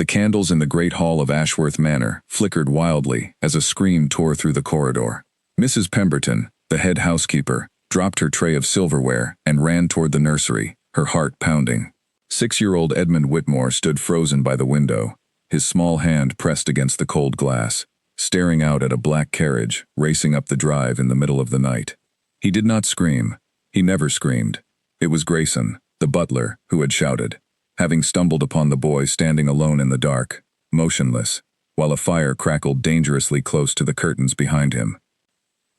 The candles in the great hall of Ashworth Manor flickered wildly as a scream tore through the corridor. Mrs. Pemberton, the head housekeeper, dropped her tray of silverware and ran toward the nursery, her heart pounding. 6-year-old Edmund Whitmore stood frozen by the window, his small hand pressed against the cold glass, staring out at a black carriage racing up the drive in the middle of the night. He did not scream. He never screamed. It was Grayson, the butler, who had shouted, having stumbled upon the boy standing alone in the dark, motionless, while a fire crackled dangerously close to the curtains behind him.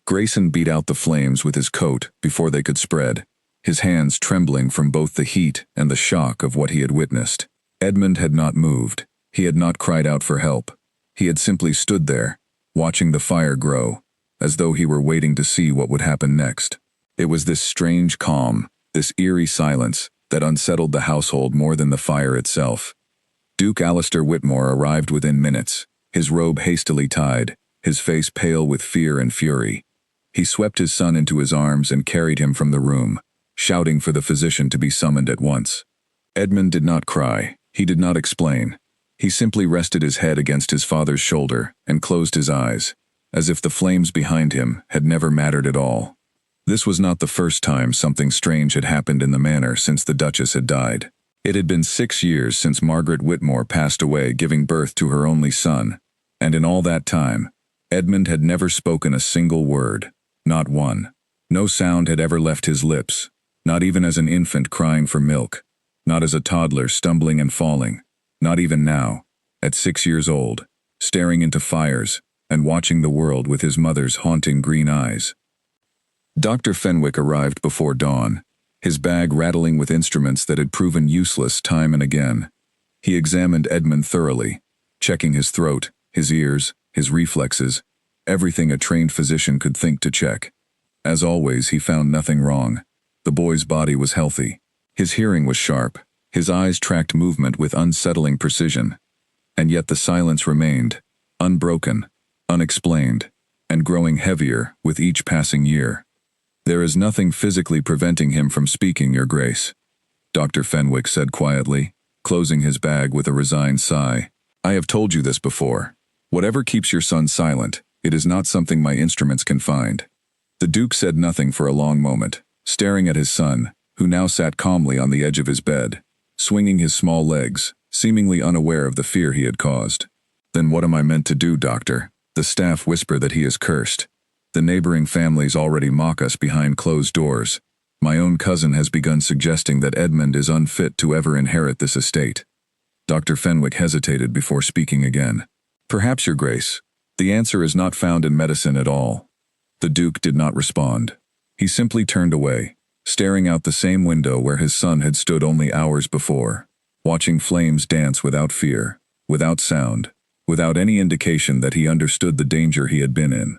Grayson beat out the flames with his coat before they could spread, his hands trembling from both the heat and the shock of what he had witnessed. Edmund had not moved. He had not cried out for help. He had simply stood there, watching the fire grow, as though he were waiting to see what would happen next. It was this strange calm, this eerie silence, that unsettled the household more than the fire itself. Duke Alistair Whitmore arrived within minutes, his robe hastily tied, his face pale with fear and fury. He swept his son into his arms and carried him from the room, shouting for the physician to be summoned at once. Edmund did not cry. He did not explain. He simply rested his head against his father's shoulder and closed his eyes, as if the flames behind him had never mattered at all. This was not the first time something strange had happened in the manor since the Duchess had died. It had been 6 years since Margaret Whitmore passed away, giving birth to her only son, and in all that time, Edmund had never spoken a single word, not one. No sound had ever left his lips, not even as an infant crying for milk, not as a toddler stumbling and falling, not even now, at 6 years old, staring into fires and watching the world with his mother's haunting green eyes. Dr. Fenwick arrived before dawn, his bag rattling with instruments that had proven useless time and again. He examined Edmund thoroughly, checking his throat, his ears, his reflexes, everything a trained physician could think to check. As always, he found nothing wrong. The boy's body was healthy. His hearing was sharp. His eyes tracked movement with unsettling precision. And yet the silence remained, unbroken, unexplained, and growing heavier with each passing year. "There is nothing physically preventing him from speaking, Your Grace," Dr. Fenwick said quietly, closing his bag with a resigned sigh. "I have told you this before. Whatever keeps your son silent, it is not something my instruments can find." The Duke said nothing for a long moment, staring at his son, who now sat calmly on the edge of his bed, swinging his small legs, seemingly unaware of the fear he had caused. "Then what am I meant to do, Doctor? The staff whisper that he is cursed. The neighboring families already mock us behind closed doors. My own cousin has begun suggesting that Edmund is unfit to ever inherit this estate." Dr. Fenwick hesitated before speaking again. "Perhaps, Your Grace, the answer is not found in medicine at all." The Duke did not respond. He simply turned away, staring out the same window where his son had stood only hours before, watching flames dance without fear, without sound, without any indication that he understood the danger he had been in.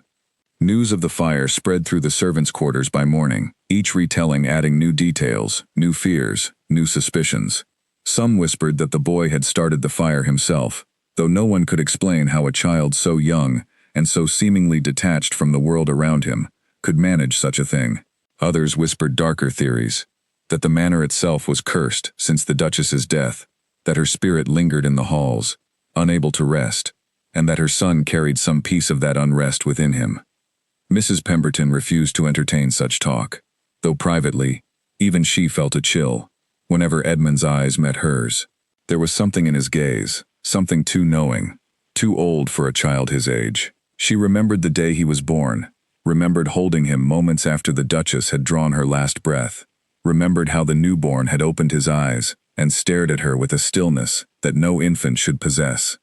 News of the fire spread through the servants' quarters by morning, each retelling adding new details, new fears, new suspicions. Some whispered that the boy had started the fire himself, though no one could explain how a child so young and so seemingly detached from the world around him could manage such a thing. Others whispered darker theories, that the manor itself was cursed since the Duchess's death, that her spirit lingered in the halls, unable to rest, and that her son carried some piece of that unrest within him. Mrs. Pemberton refused to entertain such talk, though privately, even she felt a chill whenever Edmund's eyes met hers. There was something in his gaze, something too knowing, too old for a child his age. She remembered the day he was born, remembered holding him moments after the Duchess had drawn her last breath, remembered how the newborn had opened his eyes and stared at her with a stillness that no infant should possess.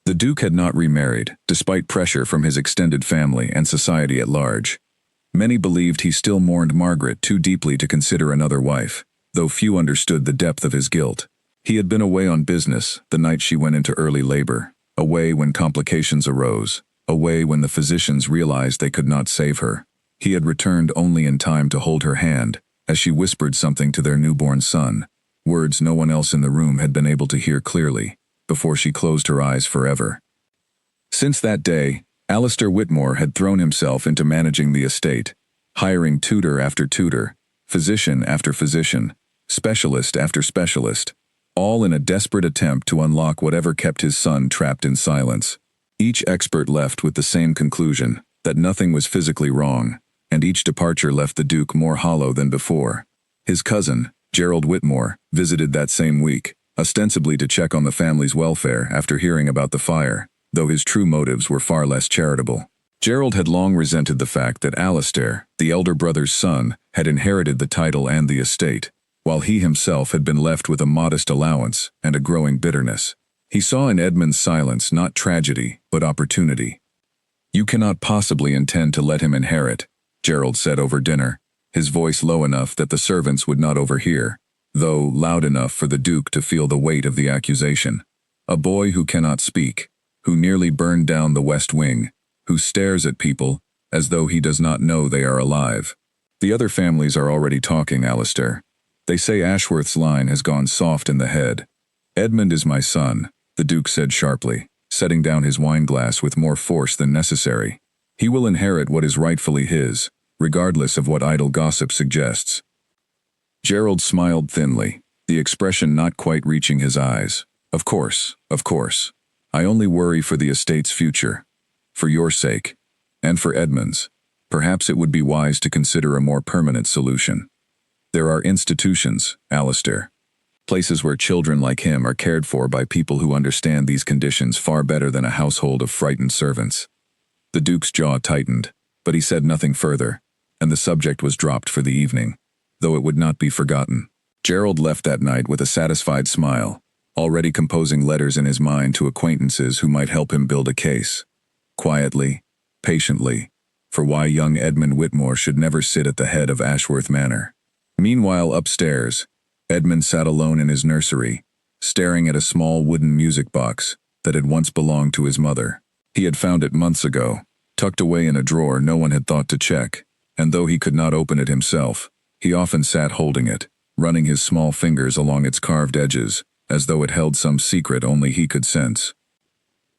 The Duke had not remarried, despite pressure from his extended family and society at large. Many believed he still mourned Margaret too deeply to consider another wife, though few understood the depth of his guilt. He had been away on business the night she went into early labor, away when complications arose, away when the physicians realized they could not save her. He had returned only in time to hold her hand as she whispered something to their newborn son, words no one else in the room had been able to hear clearly, before she closed her eyes forever. Since that day, Alistair Whitmore had thrown himself into managing the estate, hiring tutor after tutor, physician after physician, specialist after specialist, all in a desperate attempt to unlock whatever kept his son trapped in silence. Each expert left with the same conclusion, that nothing was physically wrong, and each departure left the Duke more hollow than before. His cousin, Gerald Whitmore, visited that same week, ostensibly to check on the family's welfare after hearing about the fire, though his true motives were far less charitable. Gerald had long resented the fact that Alastair, the elder brother's son, had inherited the title and the estate, while he himself had been left with a modest allowance and a growing bitterness. He saw in Edmund's silence not tragedy, but opportunity. "You cannot possibly intend to let him inherit," Gerald said over dinner, his voice low enough that the servants would not overhear, though loud enough for the Duke to feel the weight of the accusation. "A boy who cannot speak, who nearly burned down the West Wing, who stares at people as though he does not know they are alive. The other families are already talking, Alastair. They say Ashworth's line has gone soft in the head." "Edmund is my son," the Duke said sharply, setting down his wineglass with more force than necessary. "He will inherit what is rightfully his, regardless of what idle gossip suggests." Gerald smiled thinly, the expression not quite reaching his eyes. Of course. I only worry for the estate's future. For your sake, and for Edmund's, perhaps it would be wise to consider a more permanent solution. There are institutions, Alastair. Places where children like him are cared for by people who understand these conditions far better than a household of frightened servants. The Duke's jaw tightened, but he said nothing further, and the subject was dropped for the evening, though it would not be forgotten. Gerald left that night with a satisfied smile, already composing letters in his mind to acquaintances who might help him build a case. Quietly, patiently, for why young Edmund Whitmore should never sit at the head of Ashworth Manor. Meanwhile, upstairs, Edmund sat alone in his nursery, staring at a small wooden music box that had once belonged to his mother. He had found it months ago, tucked away in a drawer no one had thought to check, and though he could not open it himself, he often sat holding it, running his small fingers along its carved edges, as though it held some secret only he could sense.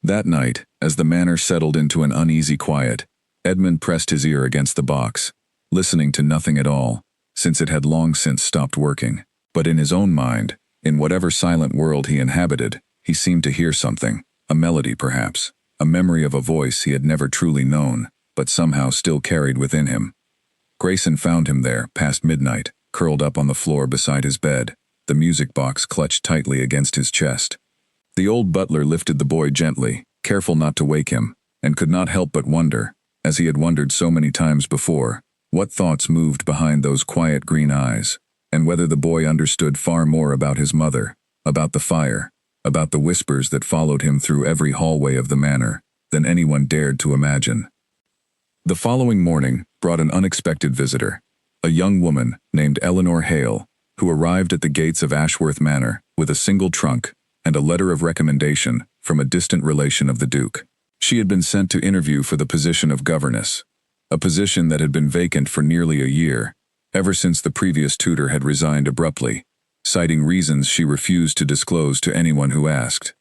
That night, as the manor settled into an uneasy quiet, Edmund pressed his ear against the box, listening to nothing at all, since it had long since stopped working. But in his own mind, in whatever silent world he inhabited, he seemed to hear something, a melody perhaps, a memory of a voice he had never truly known, but somehow still carried within him. Grayson found him there, past midnight, curled up on the floor beside his bed, the music box clutched tightly against his chest. The old butler lifted the boy gently, careful not to wake him, and could not help but wonder, as he had wondered so many times before, what thoughts moved behind those quiet green eyes, and whether the boy understood far more about his mother, about the fire, about the whispers that followed him through every hallway of the manor, than anyone dared to imagine. The following morning brought an unexpected visitor, a young woman named Eleanor Hale, who arrived at the gates of Ashworth Manor with a single trunk and a letter of recommendation from a distant relation of the Duke. She had been sent to interview for the position of governess, a position that had been vacant for nearly a year, ever since the previous tutor had resigned abruptly, citing reasons she refused to disclose to anyone who asked.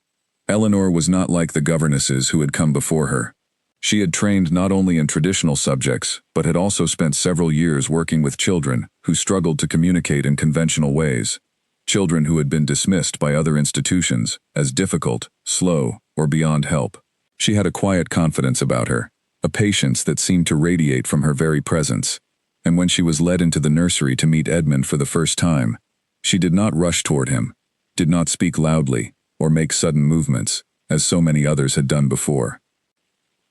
Eleanor was not like the governesses who had come before her. She had trained not only in traditional subjects, but had also spent several years working with children who struggled to communicate in conventional ways, children who had been dismissed by other institutions as difficult, slow, or beyond help. She had a quiet confidence about her, a patience that seemed to radiate from her very presence, and when she was led into the nursery to meet Edmund for the first time, she did not rush toward him, did not speak loudly, or make sudden movements, as so many others had done before.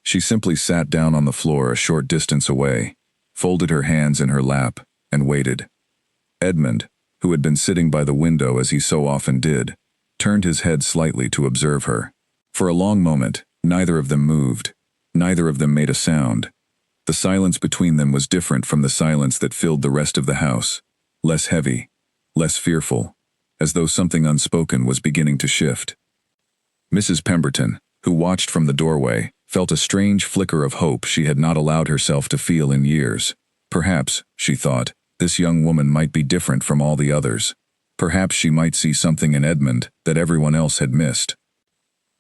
She simply sat down on the floor a short distance away, folded her hands in her lap, and waited. Edmund, who had been sitting by the window as he so often did, turned his head slightly to observe her. For a long moment, neither of them moved, neither of them made a sound. The silence between them was different from the silence that filled the rest of the house, less heavy, less fearful, as though something unspoken was beginning to shift. Mrs. Pemberton, who watched from the doorway, felt a strange flicker of hope she had not allowed herself to feel in years. Perhaps, she thought, this young woman might be different from all the others. Perhaps she might see something in Edmund that everyone else had missed.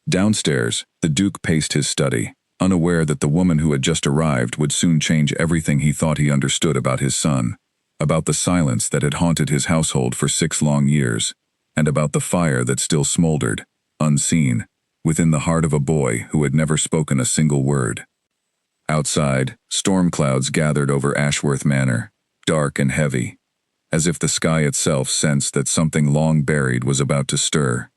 Downstairs, the Duke paced his study, unaware that the woman who had just arrived would soon change everything he thought he understood about his son, about the silence that had haunted his household for 6 long years. and about the fire that still smoldered, unseen, within the heart of a boy who had never spoken a single word. Outside, storm clouds gathered over Ashworth Manor, dark and heavy, as if the sky itself sensed that something long buried was about to stir.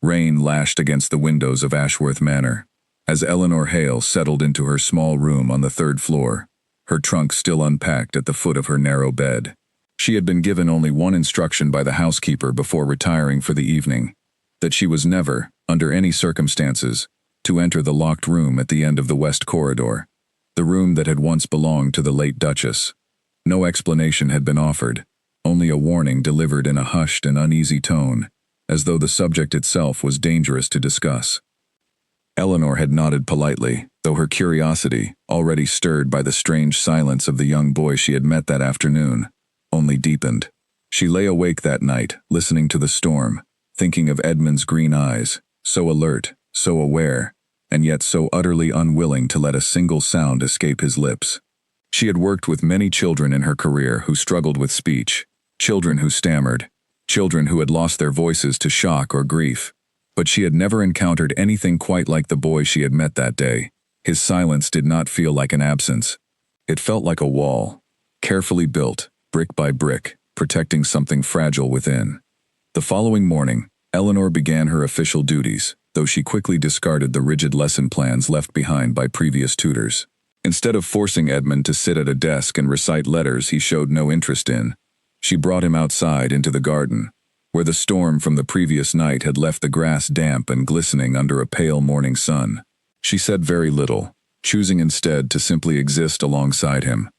Rain lashed against the windows of Ashworth Manor, as Eleanor Hale settled into her small room on the third floor, her trunk still unpacked at the foot of her narrow bed. She had been given only one instruction by the housekeeper before retiring for the evening, that she was never, under any circumstances, to enter the locked room at the end of the west corridor, the room that had once belonged to the late Duchess. No explanation had been offered, only a warning delivered in a hushed and uneasy tone, as though the subject itself was dangerous to discuss. Eleanor had nodded politely, though her curiosity, already stirred by the strange silence of the young boy she had met that afternoon, only deepened. She lay awake that night, listening to the storm, thinking of Edmund's green eyes, so alert, so aware, and yet so utterly unwilling to let a single sound escape his lips. She had worked with many children in her career who struggled with speech, children who stammered, children who had lost their voices to shock or grief, but she had never encountered anything quite like the boy she had met that day. His silence did not feel like an absence. It felt like a wall, carefully built, brick by brick, protecting something fragile within. The following morning, Eleanor began her official duties, though she quickly discarded the rigid lesson plans left behind by previous tutors. Instead of forcing Edmund to sit at a desk and recite letters he showed no interest in, she brought him outside into the garden, where the storm from the previous night had left the grass damp and glistening under a pale morning sun. She said very little, choosing instead to simply exist alongside him,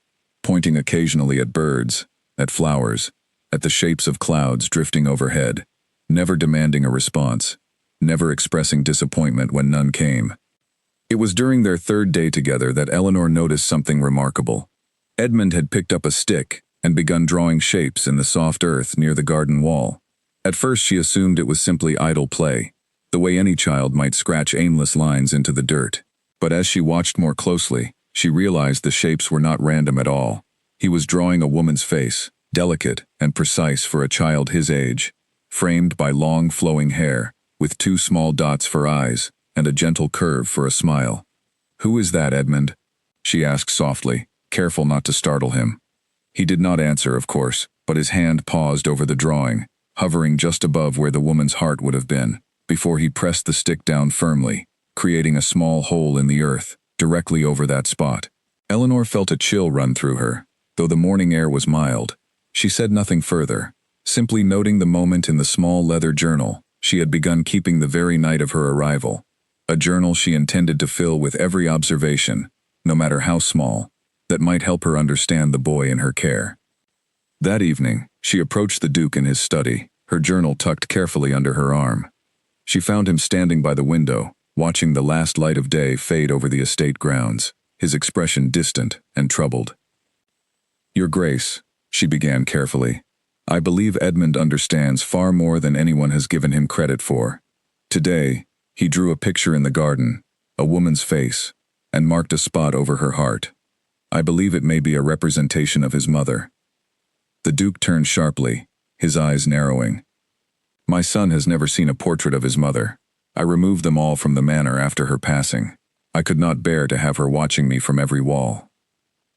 pointing occasionally at birds, at flowers, at the shapes of clouds drifting overhead, never demanding a response, never expressing disappointment when none came. It was during their third day together that Eleanor noticed something remarkable. Edmund had picked up a stick and begun drawing shapes in the soft earth near the garden wall. At first she assumed it was simply idle play, the way any child might scratch aimless lines into the dirt. But as she watched more closely, she realized the shapes were not random at all. He was drawing a woman's face, delicate and precise for a child his age, framed by long flowing hair, with 2 small dots for eyes, and a gentle curve for a smile. "Who is that, Edmund?" she asked softly, careful not to startle him. He did not answer, of course, but his hand paused over the drawing, hovering just above where the woman's heart would have been, before he pressed the stick down firmly, creating a small hole in the earth, directly over that spot. Eleanor felt a chill run through her. Though the morning air was mild, she said nothing further, simply noting the moment in the small leather journal she had begun keeping the very night of her arrival, a journal she intended to fill with every observation, no matter how small, that might help her understand the boy in her care. That evening, she approached the Duke in his study, her journal tucked carefully under her arm. She found him standing by the window, watching the last light of day fade over the estate grounds, his expression distant and troubled. "Your Grace," she began carefully, "I believe Edmund understands far more than anyone has given him credit for. Today, he drew a picture in the garden, a woman's face, and marked a spot over her heart. I believe it may be a representation of his mother." The Duke turned sharply, his eyes narrowing. "My son has never seen a portrait of his mother. I removed them all from the manor after her passing. I could not bear to have her watching me from every wall."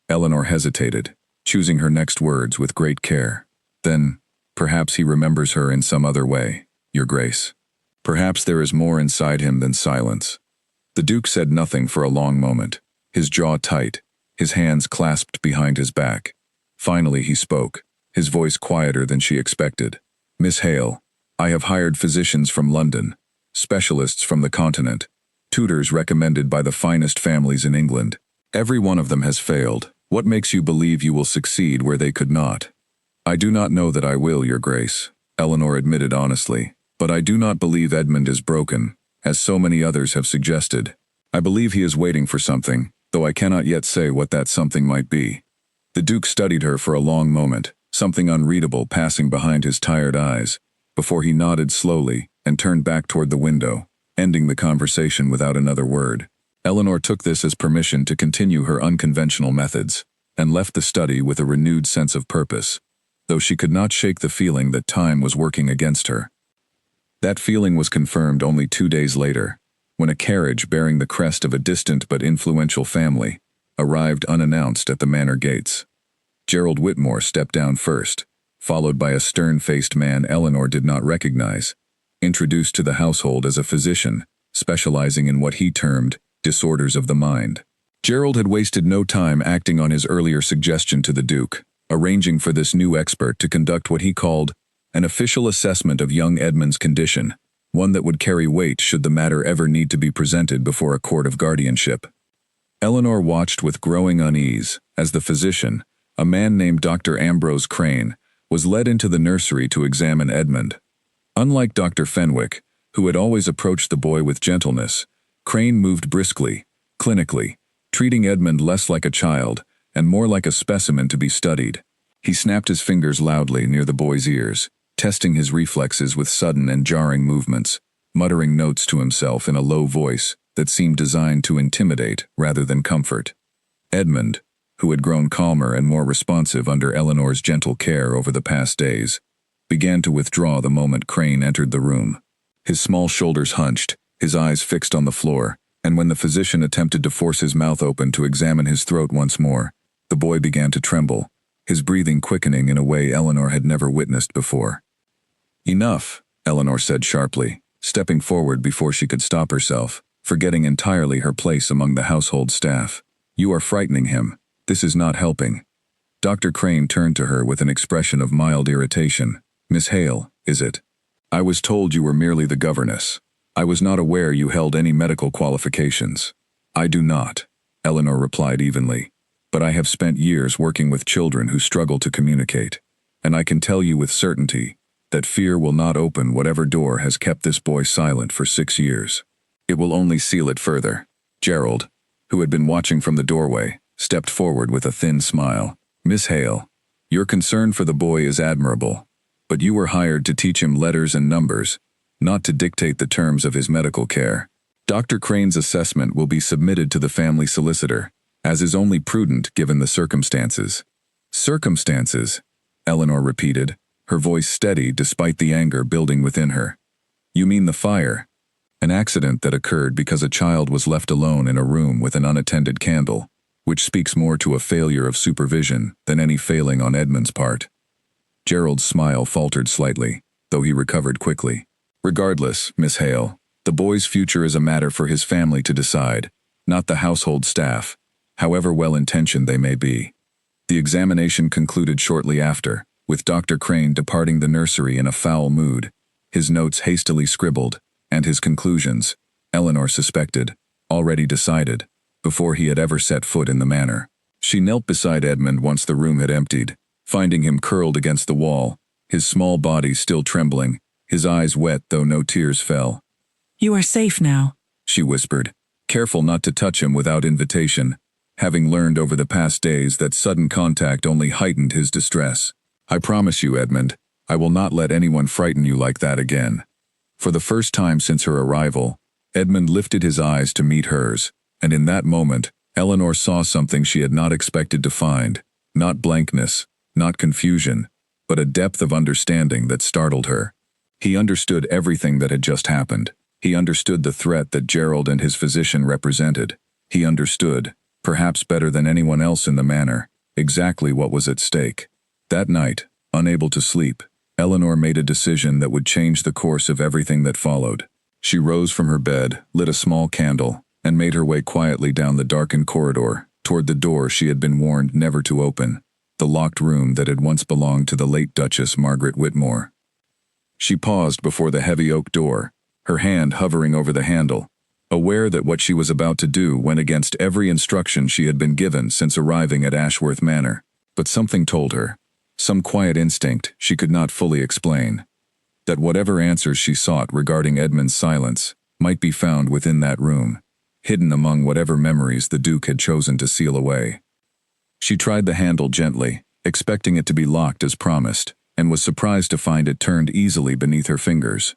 Eleanor hesitated, choosing her next words with great care. "Then, perhaps he remembers her in some other way, Your Grace. Perhaps there is more inside him than silence." The Duke said nothing for a long moment, his jaw tight, his hands clasped behind his back. Finally he spoke, his voice quieter than she expected. "Miss Hale, I have hired physicians from London, specialists from the continent, tutors recommended by the finest families in England. Every one of them has failed. What makes you believe you will succeed where they could not?" "I do not know that I will, Your Grace," Eleanor admitted honestly, "but I do not believe Edmund is broken, as so many others have suggested. I believe he is waiting for something, though I cannot yet say what that something might be." The Duke studied her for a long moment, something unreadable passing behind his tired eyes, before he nodded slowly and turned back toward the window, ending the conversation without another word. Eleanor took this as permission to continue her unconventional methods, and left the study with a renewed sense of purpose, though she could not shake the feeling that time was working against her. That feeling was confirmed only 2 days later, when a carriage bearing the crest of a distant but influential family arrived unannounced at the manor gates. Gerald Whitmore stepped down first, followed by a stern-faced man Eleanor did not recognize, introduced to the household as a physician, specializing in what he termed disorders of the mind. Gerald had wasted no time acting on his earlier suggestion to the Duke, arranging for this new expert to conduct what he called an official assessment of young Edmund's condition, one that would carry weight should the matter ever need to be presented before a court of guardianship. Eleanor watched with growing unease as the physician, a man named Dr. Ambrose Crane, was led into the nursery to examine Edmund. Unlike Dr. Fenwick, who had always approached the boy with gentleness, Crane moved briskly, clinically, treating Edmund less like a child and more like a specimen to be studied. He snapped his fingers loudly near the boy's ears, testing his reflexes with sudden and jarring movements, muttering notes to himself in a low voice that seemed designed to intimidate rather than comfort. Edmund, who had grown calmer and more responsive under Eleanor's gentle care over the past days, began to withdraw the moment Crane entered the room. His small shoulders hunched, his eyes fixed on the floor, and when the physician attempted to force his mouth open to examine his throat once more, the boy began to tremble, his breathing quickening in a way Eleanor had never witnessed before. "Enough," Eleanor said sharply, stepping forward before she could stop herself, forgetting entirely her place among the household staff. "You are frightening him. This is not helping." Dr. Crane turned to her with an expression of mild irritation. "Miss Hale, is it? I was told you were merely the governess. I was not aware you held any medical qualifications." "I do not," Eleanor replied evenly, "but I have spent years working with children who struggle to communicate, and I can tell you with certainty that fear will not open whatever door has kept this boy silent for 6 years. It will only seal it further." Gerald, who had been watching from the doorway, stepped forward with a thin smile. "Miss Hale, your concern for the boy is admirable, but you were hired to teach him letters and numbers, not to dictate the terms of his medical care. Dr. Crane's assessment will be submitted to the family solicitor, as is only prudent given the circumstances." "Circumstances?" Eleanor repeated, her voice steady despite the anger building within her. "You mean the fire? An accident that occurred because a child was left alone in a room with an unattended candle, which speaks more to a failure of supervision than any failing on Edmund's part." Gerald's smile faltered slightly, though he recovered quickly. "Regardless, Miss Hale, the boy's future is a matter for his family to decide, not the household staff, however well-intentioned they may be." The examination concluded shortly after, with Dr. Crane departing the nursery in a foul mood, his notes hastily scribbled, and his conclusions, Eleanor suspected, already decided, before he had ever set foot in the manor. She knelt beside Edmund once the room had emptied, finding him curled against the wall, his small body still trembling, his eyes wet though no tears fell. "You are safe now," she whispered, careful not to touch him without invitation, having learned over the past days that sudden contact only heightened his distress. "I promise you, Edmund, I will not let anyone frighten you like that again." For the first time since her arrival, Edmund lifted his eyes to meet hers, and in that moment, Eleanor saw something she had not expected to find, not blankness, not confusion, but a depth of understanding that startled her. He understood everything that had just happened. He understood the threat that Gerald and his physician represented. He understood, perhaps better than anyone else in the manor, exactly what was at stake. That night, unable to sleep, Eleanor made a decision that would change the course of everything that followed. She rose from her bed, lit a small candle, and made her way quietly down the darkened corridor, toward the door she had been warned never to open, the locked room that had once belonged to the late Duchess Margaret Whitmore. She paused before the heavy oak door, her hand hovering over the handle, aware that what she was about to do went against every instruction she had been given since arriving at Ashworth Manor. But something told her, some quiet instinct she could not fully explain, that whatever answers she sought regarding Edmund's silence might be found within that room, hidden among whatever memories the Duke had chosen to seal away. She tried the handle gently, expecting it to be locked as promised, and was surprised to find it turned easily beneath her fingers.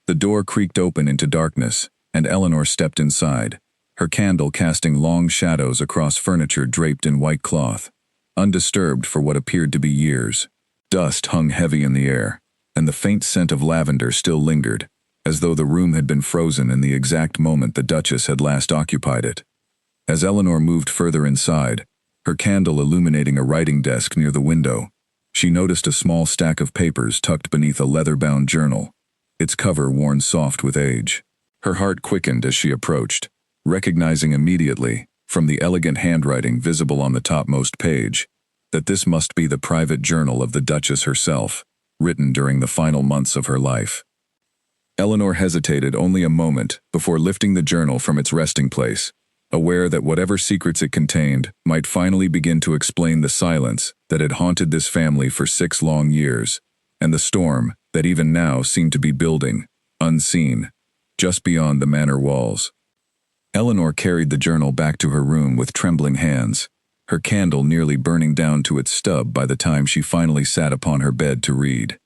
The door creaked open into darkness, and Eleanor stepped inside, her candle casting long shadows across furniture draped in white cloth, undisturbed for what appeared to be years. Dust hung heavy in the air, and the faint scent of lavender still lingered, as though the room had been frozen in the exact moment the Duchess had last occupied it. As Eleanor moved further inside, her candle illuminating a writing desk near the window, she noticed a small stack of papers tucked beneath a leather-bound journal, its cover worn soft with age. Her heart quickened as she approached, recognizing immediately, from the elegant handwriting visible on the topmost page, that this must be the private journal of the Duchess herself, written during the final months of her life. Eleanor hesitated only a moment before lifting the journal from its resting place, aware that whatever secrets it contained might finally begin to explain the silence that had haunted this family for 6 long years, and the storm that even now seemed to be building, unseen, just beyond the manor walls. Eleanor carried the journal back to her room with trembling hands, her candle nearly burning down to its stub by the time she finally sat upon her bed to read.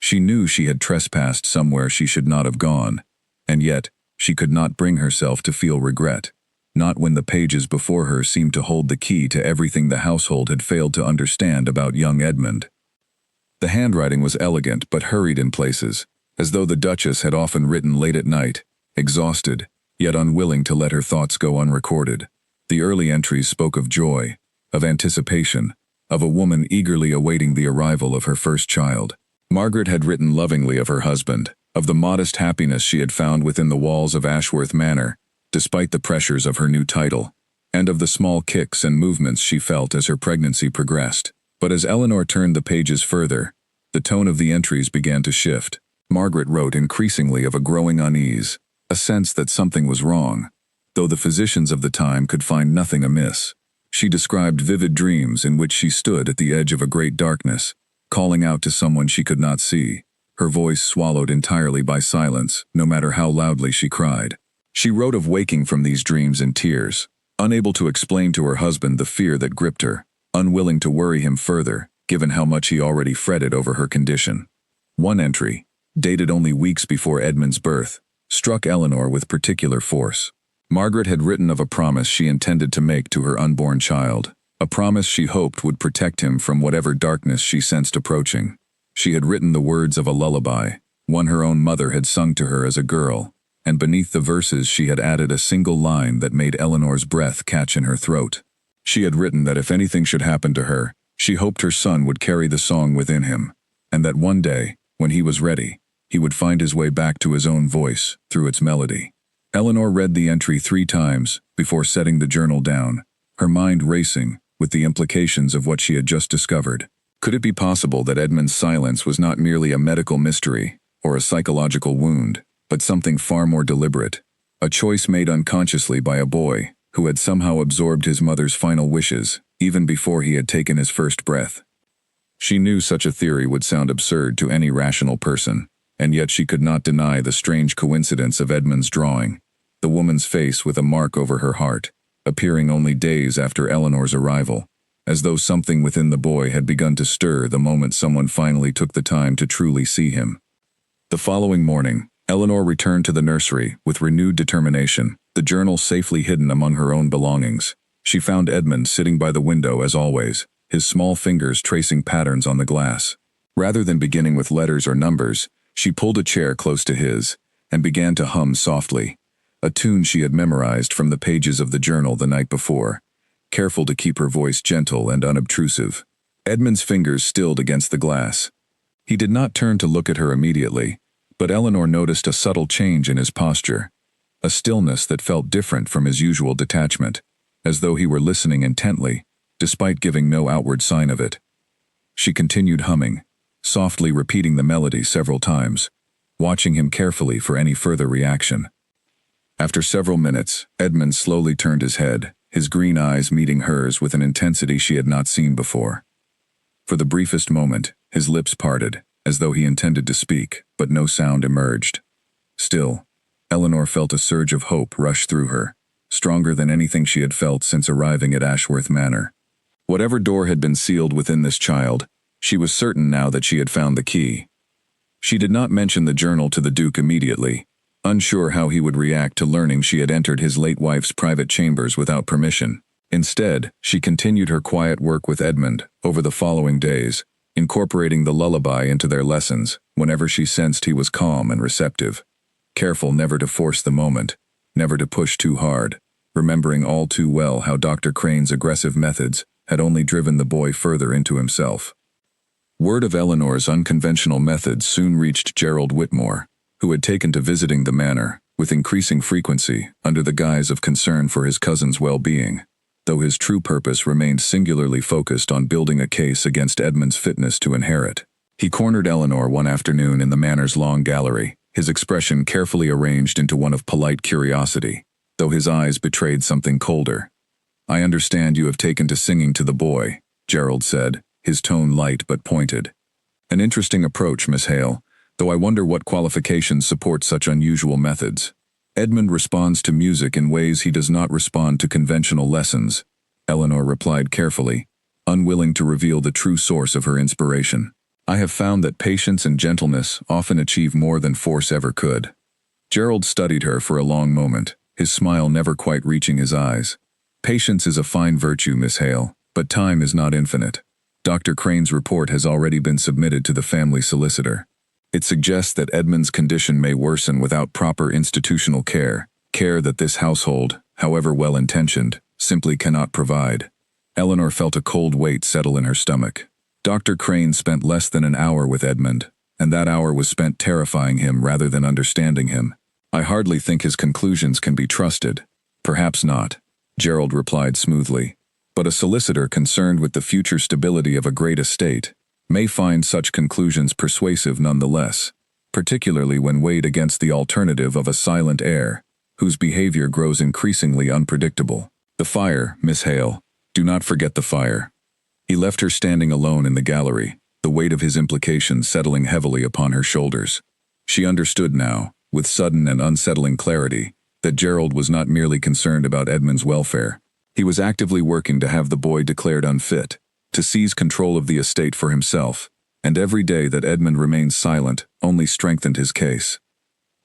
She knew she had trespassed somewhere she should not have gone, and yet she could not bring herself to feel regret, not when the pages before her seemed to hold the key to everything the household had failed to understand about young Edmund. The handwriting was elegant but hurried in places, as though the Duchess had often written late at night, exhausted, yet unwilling to let her thoughts go unrecorded. The early entries spoke of joy, of anticipation, of a woman eagerly awaiting the arrival of her first child. Margaret had written lovingly of her husband, of the modest happiness she had found within the walls of Ashworth Manor, despite the pressures of her new title, and of the small kicks and movements she felt as her pregnancy progressed. But as Eleanor turned the pages further, the tone of the entries began to shift. Margaret wrote increasingly of a growing unease, a sense that something was wrong, though the physicians of the time could find nothing amiss. She described vivid dreams in which she stood at the edge of a great darkness, calling out to someone she could not see, her voice swallowed entirely by silence, no matter how loudly she cried. She wrote of waking from these dreams in tears, unable to explain to her husband the fear that gripped her, unwilling to worry him further, given how much he already fretted over her condition. One entry, dated only weeks before Edmund's birth, struck Eleanor with particular force. Margaret had written of a promise she intended to make to her unborn child, a promise she hoped would protect him from whatever darkness she sensed approaching. She had written the words of a lullaby, one her own mother had sung to her as a girl, and beneath the verses she had added a single line that made Eleanor's breath catch in her throat. She had written that if anything should happen to her, she hoped her son would carry the song within him, and that one day, when he was ready, he would find his way back to his own voice through its melody. Eleanor read the entry 3 times before setting the journal down, her mind racing with the implications of what she had just discovered. Could it be possible that Edmund's silence was not merely a medical mystery or a psychological wound, but something far more deliberate, a choice made unconsciously by a boy who had somehow absorbed his mother's final wishes even before he had taken his first breath? She knew such a theory would sound absurd to any rational person, and yet she could not deny the strange coincidence of Edmund's drawing, the woman's face with a mark over her heart, appearing only days after Eleanor's arrival, as though something within the boy had begun to stir the moment someone finally took the time to truly see him. The following morning, Eleanor returned to the nursery with renewed determination, the journal safely hidden among her own belongings. She found Edmund sitting by the window as always, his small fingers tracing patterns on the glass. Rather than beginning with letters or numbers, she pulled a chair close to his and began to hum softly, a tune she had memorized from the pages of the journal the night before, careful to keep her voice gentle and unobtrusive. Edmund's fingers stilled against the glass. He did not turn to look at her immediately, but Eleanor noticed a subtle change in his posture, a stillness that felt different from his usual detachment, as though he were listening intently, despite giving no outward sign of it. She continued humming, softly repeating the melody several times, watching him carefully for any further reaction. After several minutes, Edmund slowly turned his head, his green eyes meeting hers with an intensity she had not seen before. For the briefest moment, his lips parted, as though he intended to speak, but no sound emerged. Still, Eleanor felt a surge of hope rush through her, stronger than anything she had felt since arriving at Ashworth Manor. Whatever door had been sealed within this child, she was certain now that she had found the key. She did not mention the journal to the Duke immediately, unsure how he would react to learning she had entered his late wife's private chambers without permission. Instead, she continued her quiet work with Edmund over the following days, incorporating the lullaby into their lessons whenever she sensed he was calm and receptive. Careful never to force the moment, never to push too hard, remembering all too well how Dr. Crane's aggressive methods had only driven the boy further into himself. Word of Eleanor's unconventional methods soon reached Gerald Whitmore, who had taken to visiting the manor with increasing frequency under the guise of concern for his cousin's well-being, though his true purpose remained singularly focused on building a case against Edmund's fitness to inherit. He cornered Eleanor one afternoon in the manor's long gallery, his expression carefully arranged into one of polite curiosity, though his eyes betrayed something colder. "I understand you have taken to singing to the boy," Gerald said, his tone light but pointed. "An interesting approach, Miss Hale, though I wonder what qualifications support such unusual methods." "Edmund responds to music in ways he does not respond to conventional lessons," Eleanor replied carefully, unwilling to reveal the true source of her inspiration. "I have found that patience and gentleness often achieve more than force ever could." Gerald studied her for a long moment, his smile never quite reaching his eyes. "Patience is a fine virtue, Miss Hale, but time is not infinite. Dr. Crane's report has already been submitted to the family solicitor. It suggests that Edmund's condition may worsen without proper institutional care that this household, however well-intentioned, simply cannot provide." Eleanor felt a cold weight settle in her stomach. Dr. Crane spent less than an hour with Edmund, and that hour was spent terrifying him rather than understanding him. "I hardly think his conclusions can be trusted." "Perhaps not," Gerald replied smoothly. "But a solicitor concerned with the future stability of a great estate may find such conclusions persuasive nonetheless, particularly when weighed against the alternative of a silent heir, whose behavior grows increasingly unpredictable. The fire, Miss Hale. Do not forget the fire." He left her standing alone in the gallery, the weight of his implications settling heavily upon her shoulders. She understood now, with sudden and unsettling clarity, that Gerald was not merely concerned about Edmund's welfare. He was actively working to have the boy declared unfit, to seize control of the estate for himself, and every day that Edmund remained silent only strengthened his case.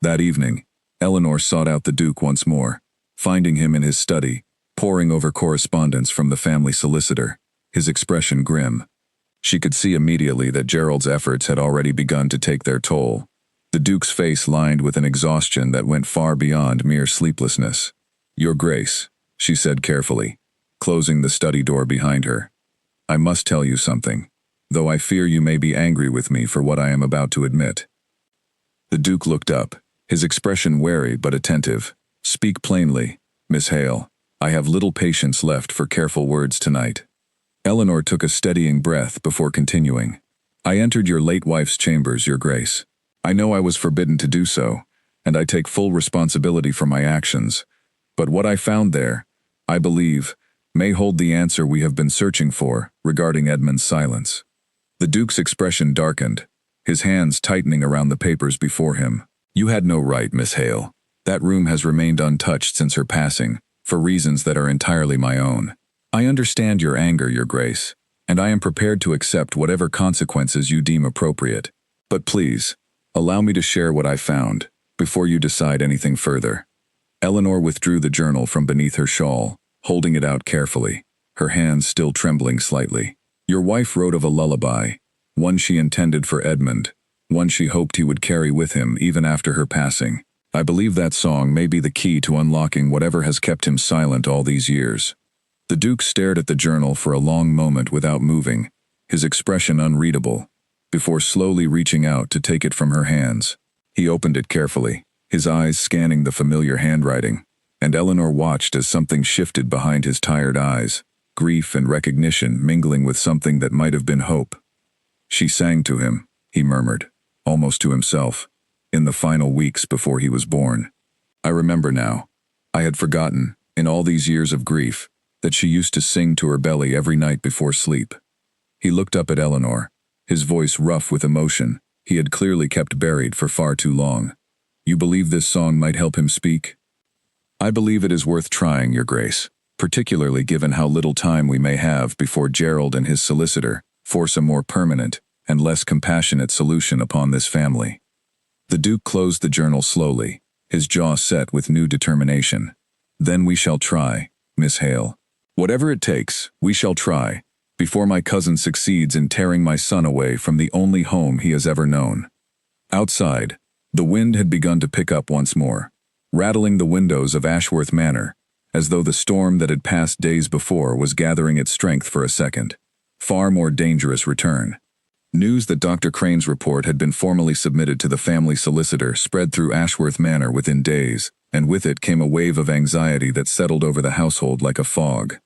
That evening, Eleanor sought out the Duke once more, finding him in his study, poring over correspondence from the family solicitor, his expression grim. She could see immediately that Gerald's efforts had already begun to take their toll, the Duke's face lined with an exhaustion that went far beyond mere sleeplessness. "Your Grace," she said carefully, closing the study door behind her, "I must tell you something, though I fear you may be angry with me for what I am about to admit." The Duke looked up, his expression wary but attentive. "Speak plainly, Miss Hale. I have little patience left for careful words tonight." Eleanor took a steadying breath before continuing. "I entered your late wife's chambers, Your Grace. I know I was forbidden to do so, and I take full responsibility for my actions, but what I found there, I believe, may hold the answer we have been searching for regarding Edmund's silence." The Duke's expression darkened, his hands tightening around the papers before him. "You had no right, Miss Hale. That room has remained untouched since her passing, for reasons that are entirely my own. I understand your anger, Your Grace, and I am prepared to accept whatever consequences you deem appropriate. But please, allow me to share what I found, before you decide anything further." Eleanor withdrew the journal from beneath her shawl, holding it out carefully, her hands still trembling slightly. "Your wife wrote of a lullaby, one she intended for Edmund, one she hoped he would carry with him even after her passing. I believe that song may be the key to unlocking whatever has kept him silent all these years." The Duke stared at the journal for a long moment without moving, his expression unreadable, before slowly reaching out to take it from her hands. He opened it carefully, his eyes scanning the familiar handwriting, and Eleanor watched as something shifted behind his tired eyes, grief and recognition mingling with something that might have been hope. "She sang to him," he murmured, almost to himself, "in the final weeks before he was born. I remember now. I had forgotten, in all these years of grief, that she used to sing to her belly every night before sleep." He looked up at Eleanor, his voice rough with emotion he had clearly kept buried for far too long. "You believe this song might help him speak?" "I believe it is worth trying, Your Grace, particularly given how little time we may have before Gerald and his solicitor force a more permanent and less compassionate solution upon this family." The Duke closed the journal slowly, his jaw set with new determination. "Then we shall try, Miss Hale. Whatever it takes, we shall try. before my cousin succeeds in tearing my son away from the only home he has ever known. Outside, the wind had begun to pick up once more, rattling the windows of Ashworth Manor, as though the storm that had passed days before was gathering its strength for a second, far more dangerous return. News that Dr. Crane's report had been formally submitted to the family solicitor spread through Ashworth Manor within days, and with it came a wave of anxiety that settled over the household like a fog.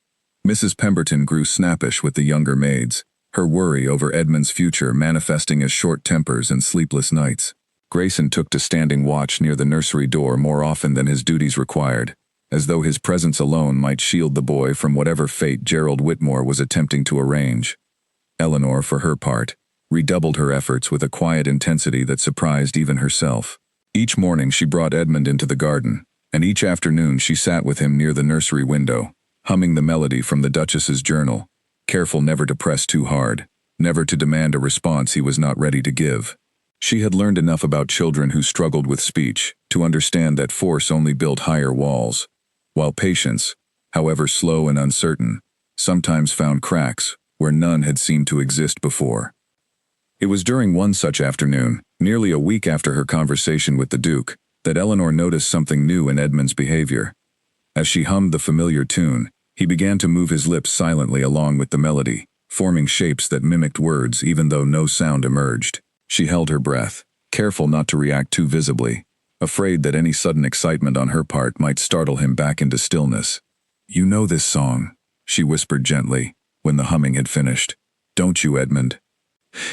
Mrs. Pemberton grew snappish with the younger maids, her worry over Edmund's future manifesting as short tempers and sleepless nights. Grayson took to standing watch near the nursery door more often than his duties required, as though his presence alone might shield the boy from whatever fate Gerald Whitmore was attempting to arrange. Eleanor, for her part, redoubled her efforts with a quiet intensity that surprised even herself. Each morning she brought Edmund into the garden, and each afternoon she sat with him near the nursery window, humming the melody from the Duchess's journal, careful never to press too hard, never to demand a response he was not ready to give. She had learned enough about children who struggled with speech to understand that force only built higher walls, while patience, however slow and uncertain, sometimes found cracks where none had seemed to exist before. It was during one such afternoon, nearly a week after her conversation with the Duke, that Eleanor noticed something new in Edmund's behavior. As she hummed the familiar tune, he began to move his lips silently along with the melody, forming shapes that mimicked words even though no sound emerged. She held her breath, careful not to react too visibly, afraid that any sudden excitement on her part might startle him back into stillness. "You know this song," she whispered gently, when the humming had finished. "Don't you, Edmund?"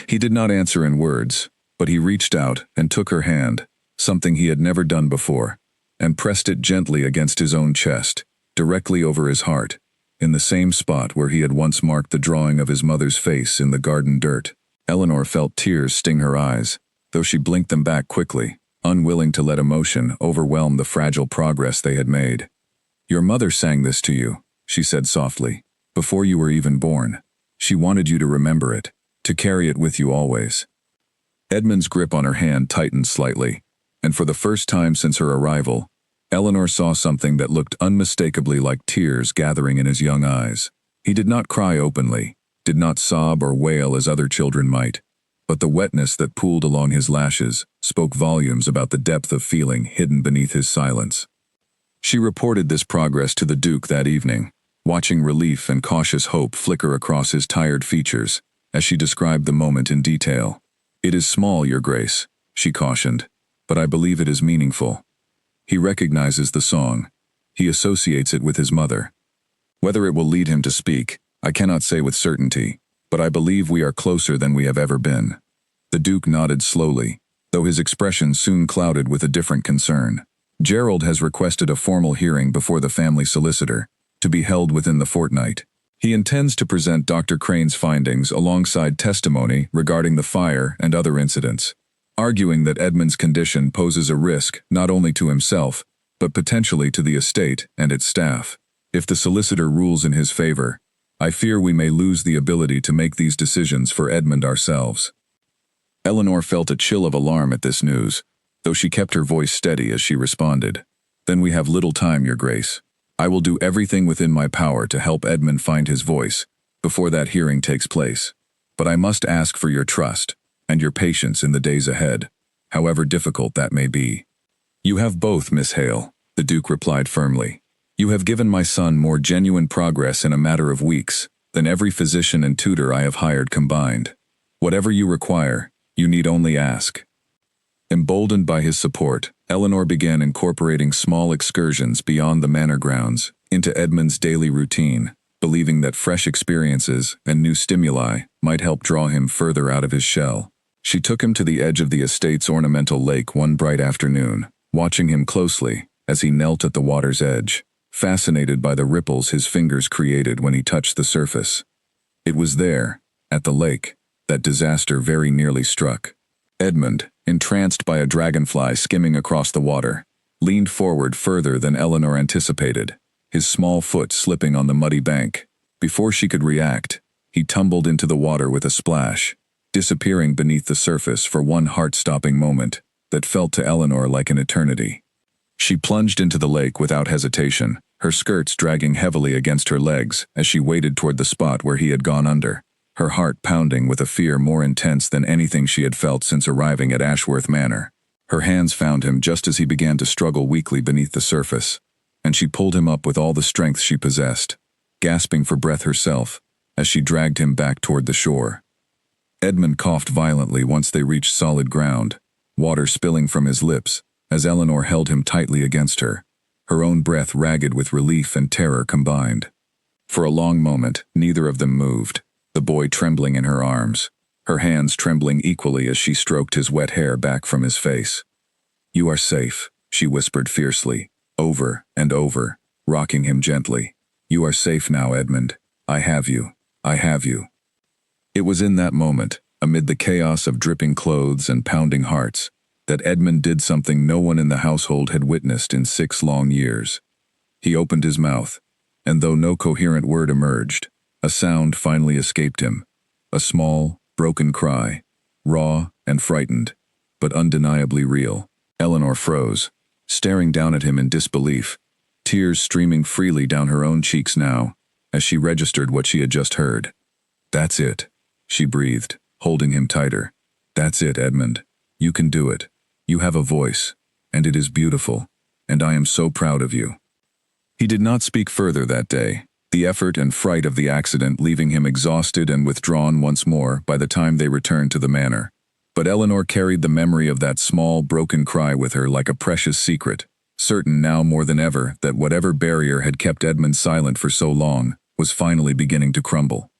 He did not answer in words, but he reached out and took her hand, something he had never done before, and pressed it gently against his own chest, directly over his heart, in the same spot where he had once marked the drawing of his mother's face in the garden dirt. Eleanor felt tears sting her eyes, though she blinked them back quickly, unwilling to let emotion overwhelm the fragile progress they had made. "Your mother sang this to you," she said softly, "before you were even born. She wanted you to remember it, to carry it with you always." Edmund's grip on her hand tightened slightly, and for the first time since her arrival, Eleanor saw something that looked unmistakably like tears gathering in his young eyes. He did not cry openly, did not sob or wail as other children might, but the wetness that pooled along his lashes spoke volumes about the depth of feeling hidden beneath his silence. She reported this progress to the Duke that evening, watching relief and cautious hope flicker across his tired features as she described the moment in detail. "It is small, Your Grace," she cautioned, "but I believe it is meaningful. He recognizes the song. He associates it with his mother. Whether it will lead him to speak, I cannot say with certainty, but I believe we are closer than we have ever been." The Duke nodded slowly, though his expression soon clouded with a different concern. "Gerald has requested a formal hearing before the family solicitor, to be held within the fortnight. He intends to present Dr. Crane's findings alongside testimony regarding the fire and other incidents, arguing that Edmund's condition poses a risk not only to himself, but potentially to the estate and its staff. If the solicitor rules in his favor, I fear we may lose the ability to make these decisions for Edmund ourselves." Eleanor felt a chill of alarm at this news, though she kept her voice steady as she responded. "Then we have little time, Your Grace. I will do everything within my power to help Edmund find his voice before that hearing takes place. But I must ask for your trust and your patience in the days ahead, however difficult that may be." "You have both, Miss Hale," the Duke replied firmly. "You have given my son more genuine progress in a matter of weeks than every physician and tutor I have hired combined. Whatever you require, you need only ask." Emboldened by his support, Eleanor began incorporating small excursions beyond the manor grounds into Edmund's daily routine, believing that fresh experiences and new stimuli might help draw him further out of his shell. She took him to the edge of the estate's ornamental lake one bright afternoon, watching him closely as he knelt at the water's edge, fascinated by the ripples his fingers created when he touched the surface. It was there, at the lake, that disaster very nearly struck. Edmund, entranced by a dragonfly skimming across the water, leaned forward further than Eleanor anticipated, his small foot slipping on the muddy bank. Before she could react, he tumbled into the water with a splash, disappearing beneath the surface for one heart-stopping moment that felt to Eleanor like an eternity. She plunged into the lake without hesitation, her skirts dragging heavily against her legs as she waded toward the spot where he had gone under, her heart pounding with a fear more intense than anything she had felt since arriving at Ashworth Manor. Her hands found him just as he began to struggle weakly beneath the surface, and she pulled him up with all the strength she possessed, gasping for breath herself as she dragged him back toward the shore. Edmund coughed violently once they reached solid ground, water spilling from his lips as Eleanor held him tightly against her, her own breath ragged with relief and terror combined. For a long moment, neither of them moved, the boy trembling in her arms, her hands trembling equally as she stroked his wet hair back from his face. "You are safe," she whispered fiercely, over and over, rocking him gently. "You are safe now, Edmund. I have you. I have you." It was in that moment, amid the chaos of dripping clothes and pounding hearts, that Edmund did something no one in the household had witnessed in 6 long years. He opened his mouth, and though no coherent word emerged, a sound finally escaped him, a small, broken cry, raw and frightened, but undeniably real. Eleanor froze, staring down at him in disbelief, tears streaming freely down her own cheeks now, as she registered what she had just heard. "That's it," she breathed, holding him tighter. "That's it, Edmund. You can do it. You have a voice, and it is beautiful, and I am so proud of you." He did not speak further that day, the effort and fright of the accident leaving him exhausted and withdrawn once more by the time they returned to the manor. But Eleanor carried the memory of that small, broken cry with her like a precious secret, certain now more than ever that whatever barrier had kept Edmund silent for so long was finally beginning to crumble.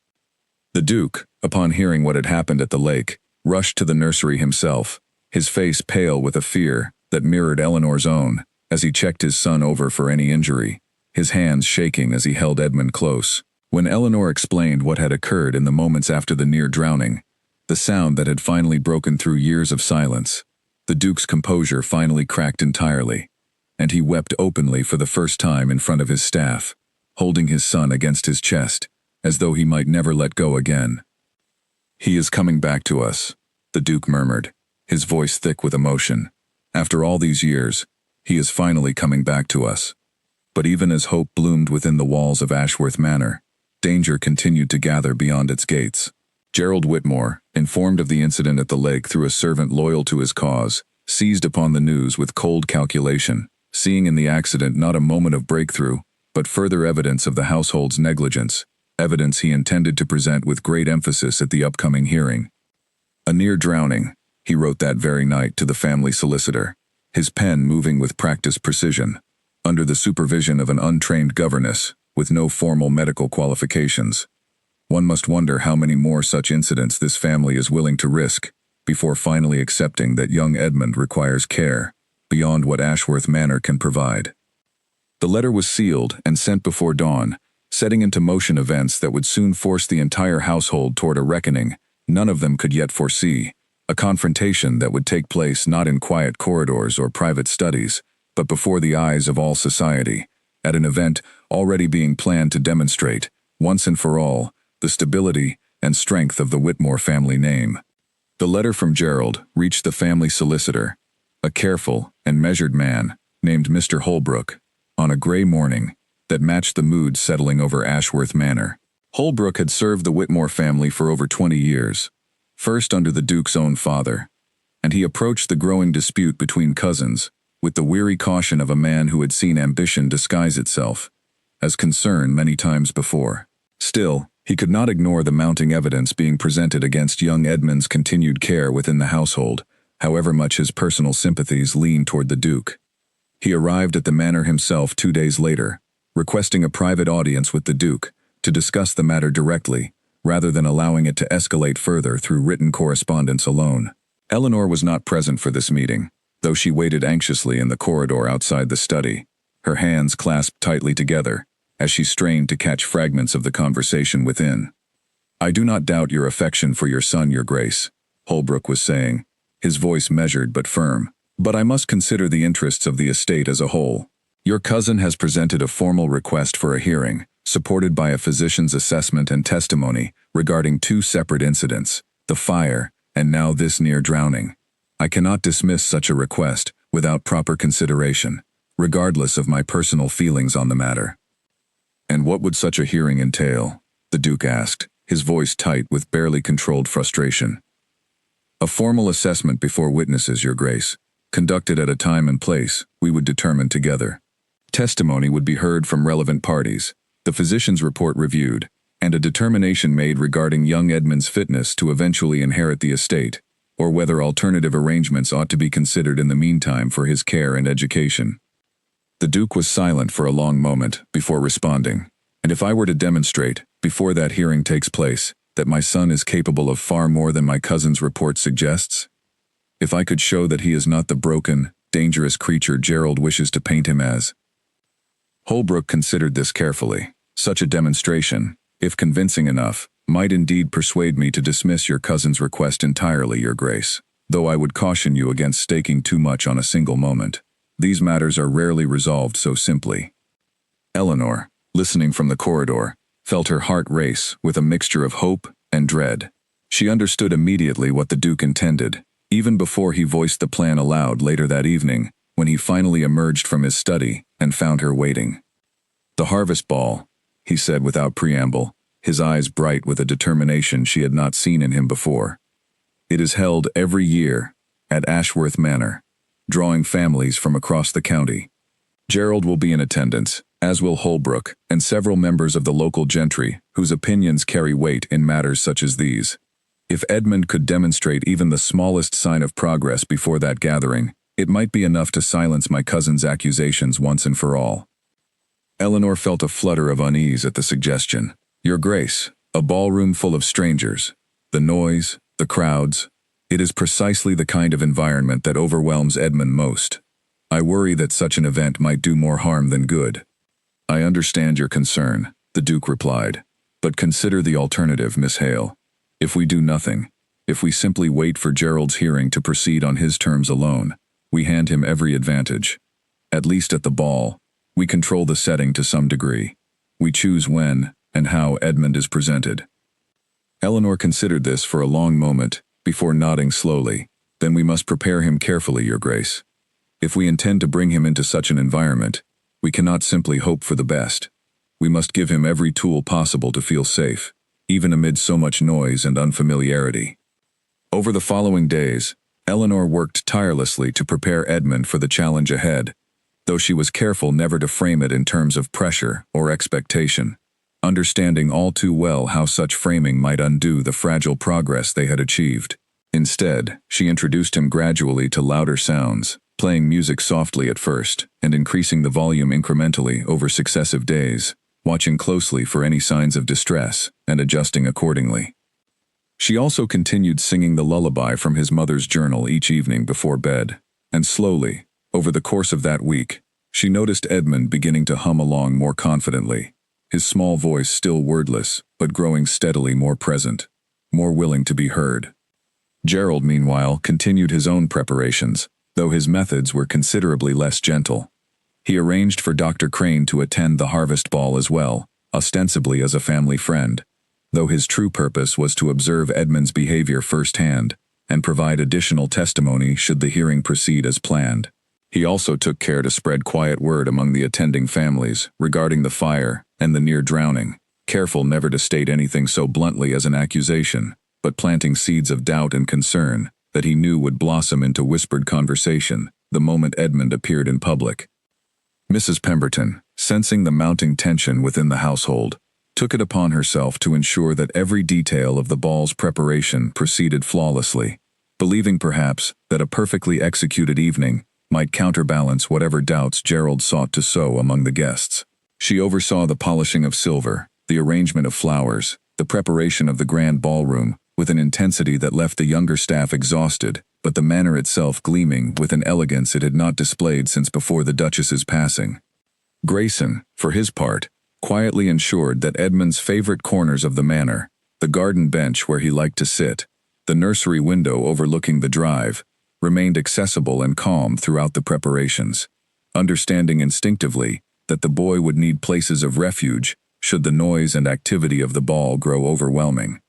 The Duke, upon hearing what had happened at the lake, rushed to the nursery himself, his face pale with a fear that mirrored Eleanor's own, as he checked his son over for any injury, his hands shaking as he held Edmund close. When Eleanor explained what had occurred in the moments after the near drowning, the sound that had finally broken through years of silence, the Duke's composure finally cracked entirely, and he wept openly for the first time in front of his staff, holding his son against his chest, as though he might never let go again. "He is coming back to us," the Duke murmured, his voice thick with emotion. "After all these years, he is finally coming back to us." But even as hope bloomed within the walls of Ashworth Manor, danger continued to gather beyond its gates. Gerald Whitmore, informed of the incident at the lake through a servant loyal to his cause, seized upon the news with cold calculation, seeing in the accident not a moment of breakthrough, but further evidence of the household's negligence, evidence he intended to present with great emphasis at the upcoming hearing. "A near drowning," he wrote that very night to the family solicitor, his pen moving with practiced precision, under the supervision of an untrained governess with no formal medical qualifications. One must wonder how many more such incidents this family is willing to risk before finally accepting that young Edmund requires care beyond what Ashworth Manor can provide. The letter was sealed and sent before dawn, setting into motion events that would soon force the entire household toward a reckoning none of them could yet foresee, a confrontation that would take place not in quiet corridors or private studies, but before the eyes of all society, at an event already being planned to demonstrate, once and for all, the stability and strength of the Whitmore family name. The letter from Gerald reached the family solicitor, a careful and measured man named Mr. Holbrook, on a gray morning that matched the mood settling over Ashworth Manor. Holbrook had served the Whitmore family for over 20 years, first under the Duke's own father, and he approached the growing dispute between cousins with the weary caution of a man who had seen ambition disguise itself as concern many times before. Still, he could not ignore the mounting evidence being presented against young Edmund's continued care within the household, however much his personal sympathies leaned toward the Duke. He arrived at the manor himself 2 days later, requesting a private audience with the Duke to discuss the matter directly, rather than allowing it to escalate further through written correspondence alone. Eleanor was not present for this meeting, though she waited anxiously in the corridor outside the study, her hands clasped tightly together, as she strained to catch fragments of the conversation within. "I do not doubt your affection for your son, Your Grace," Holbrook was saying, his voice measured but firm, "but I must consider the interests of the estate as a whole. Your cousin has presented a formal request for a hearing, supported by a physician's assessment and testimony regarding 2 separate incidents, the fire and now this near drowning. I cannot dismiss such a request without proper consideration. regardless of my personal feelings on the matter. And what would such a hearing entail? The Duke asked, his voice tight with barely controlled frustration. A formal assessment before witnesses, Your Grace, conducted at a time and place we would determine together. Testimony would be heard from relevant parties, the physician's report reviewed, and a determination made regarding young Edmund's fitness to eventually inherit the estate, or whether alternative arrangements ought to be considered in the meantime for his care and education. The Duke was silent for a long moment before responding. And if I were to demonstrate, before that hearing takes place, that my son is capable of far more than my cousin's report suggests? If I could show that he is not the broken, dangerous creature Gerald wishes to paint him as? Holbrook considered this carefully. Such a demonstration, if convincing enough, might indeed persuade me to dismiss your cousin's request entirely, Your Grace, though I would caution you against staking too much on a single moment. These matters are rarely resolved so simply. Eleanor, listening from the corridor, felt her heart race with a mixture of hope and dread. She understood immediately what the Duke intended, even before he voiced the plan aloud later that evening, when he finally emerged from his study and found her waiting. "The harvest ball," he said without preamble, his eyes bright with a determination she had not seen in him before. "It is held every year at Ashworth Manor, drawing families from across the county. Gerald will be in attendance, as will Holbrook and several members of the local gentry whose opinions carry weight in matters such as these. If Edmund could demonstrate even the smallest sign of progress before that gathering, it might be enough to silence my cousin's accusations once and for all." Eleanor felt a flutter of unease at the suggestion. "Your Grace, a ballroom full of strangers, the noise, the crowds, it is precisely the kind of environment that overwhelms Edmund most. I worry that such an event might do more harm than good." "I understand your concern," the Duke replied, "but consider the alternative, Miss Hale. If we do nothing, if we simply wait for Gerald's hearing to proceed on his terms alone, we hand him every advantage. At least at the ball, we control the setting to some degree. We choose when and how Edmund is presented." Eleanor considered this for a long moment, before nodding slowly. "Then we must prepare him carefully, Your Grace. If we intend to bring him into such an environment, we cannot simply hope for the best. We must give him every tool possible to feel safe, even amid so much noise and unfamiliarity." Over the following days, Eleanor worked tirelessly to prepare Edmund for the challenge ahead, though she was careful never to frame it in terms of pressure or expectation, understanding all too well how such framing might undo the fragile progress they had achieved. Instead, she introduced him gradually to louder sounds, playing music softly at first and increasing the volume incrementally over successive days, watching closely for any signs of distress and adjusting accordingly. She also continued singing the lullaby from his mother's journal each evening before bed, and slowly, over the course of that week, she noticed Edmund beginning to hum along more confidently, his small voice still wordless, but growing steadily more present, more willing to be heard. Gerald, meanwhile, continued his own preparations, though his methods were considerably less gentle. He arranged for Dr. Crane to attend the harvest ball as well, ostensibly as a family friend, though his true purpose was to observe Edmund's behavior firsthand and provide additional testimony should the hearing proceed as planned. He also took care to spread quiet word among the attending families regarding the fire and the near drowning, careful never to state anything so bluntly as an accusation, but planting seeds of doubt and concern that he knew would blossom into whispered conversation the moment Edmund appeared in public. Mrs. Pemberton, sensing the mounting tension within the household, took it upon herself to ensure that every detail of the ball's preparation proceeded flawlessly, believing perhaps that a perfectly executed evening might counterbalance whatever doubts Gerald sought to sow among the guests. She oversaw the polishing of silver, the arrangement of flowers, the preparation of the grand ballroom, with an intensity that left the younger staff exhausted, but the manor itself gleaming with an elegance it had not displayed since before the Duchess's passing. Grayson, for his part, quietly ensured that Edmund's favorite corners of the manor, the garden bench where he liked to sit, the nursery window overlooking the drive, remained accessible and calm throughout the preparations, understanding instinctively that the boy would need places of refuge should the noise and activity of the ball grow overwhelming.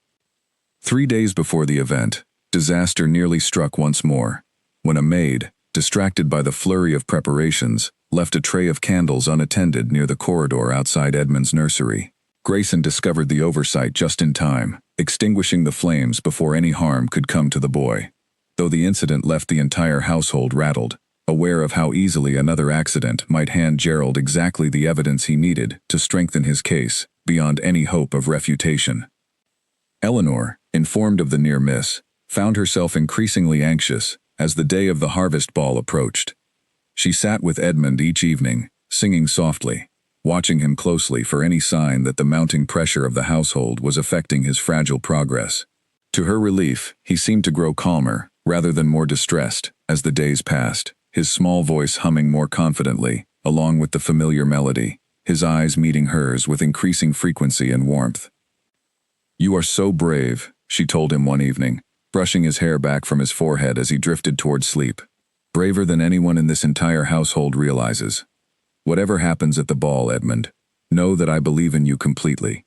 3 days before the event, disaster nearly struck once more, when a maid, distracted by the flurry of preparations, left a tray of candles unattended near the corridor outside Edmund's nursery. Grayson discovered the oversight just in time, extinguishing the flames before any harm could come to the boy. Though the incident left the entire household rattled, aware of how easily another accident might hand Gerald exactly the evidence he needed to strengthen his case, beyond any hope of refutation. Eleanor, informed of the near miss, found herself increasingly anxious as the day of the harvest ball approached. She sat with Edmund each evening, singing softly, watching him closely for any sign that the mounting pressure of the household was affecting his fragile progress. To her relief, he seemed to grow calmer, rather than more distressed, as the days passed, his small voice humming more confidently, along with the familiar melody, his eyes meeting hers with increasing frequency and warmth. "You are so brave," she told him one evening, brushing his hair back from his forehead as he drifted toward sleep. "Braver than anyone in this entire household realizes. Whatever happens at the ball, Edmund, know that I believe in you completely."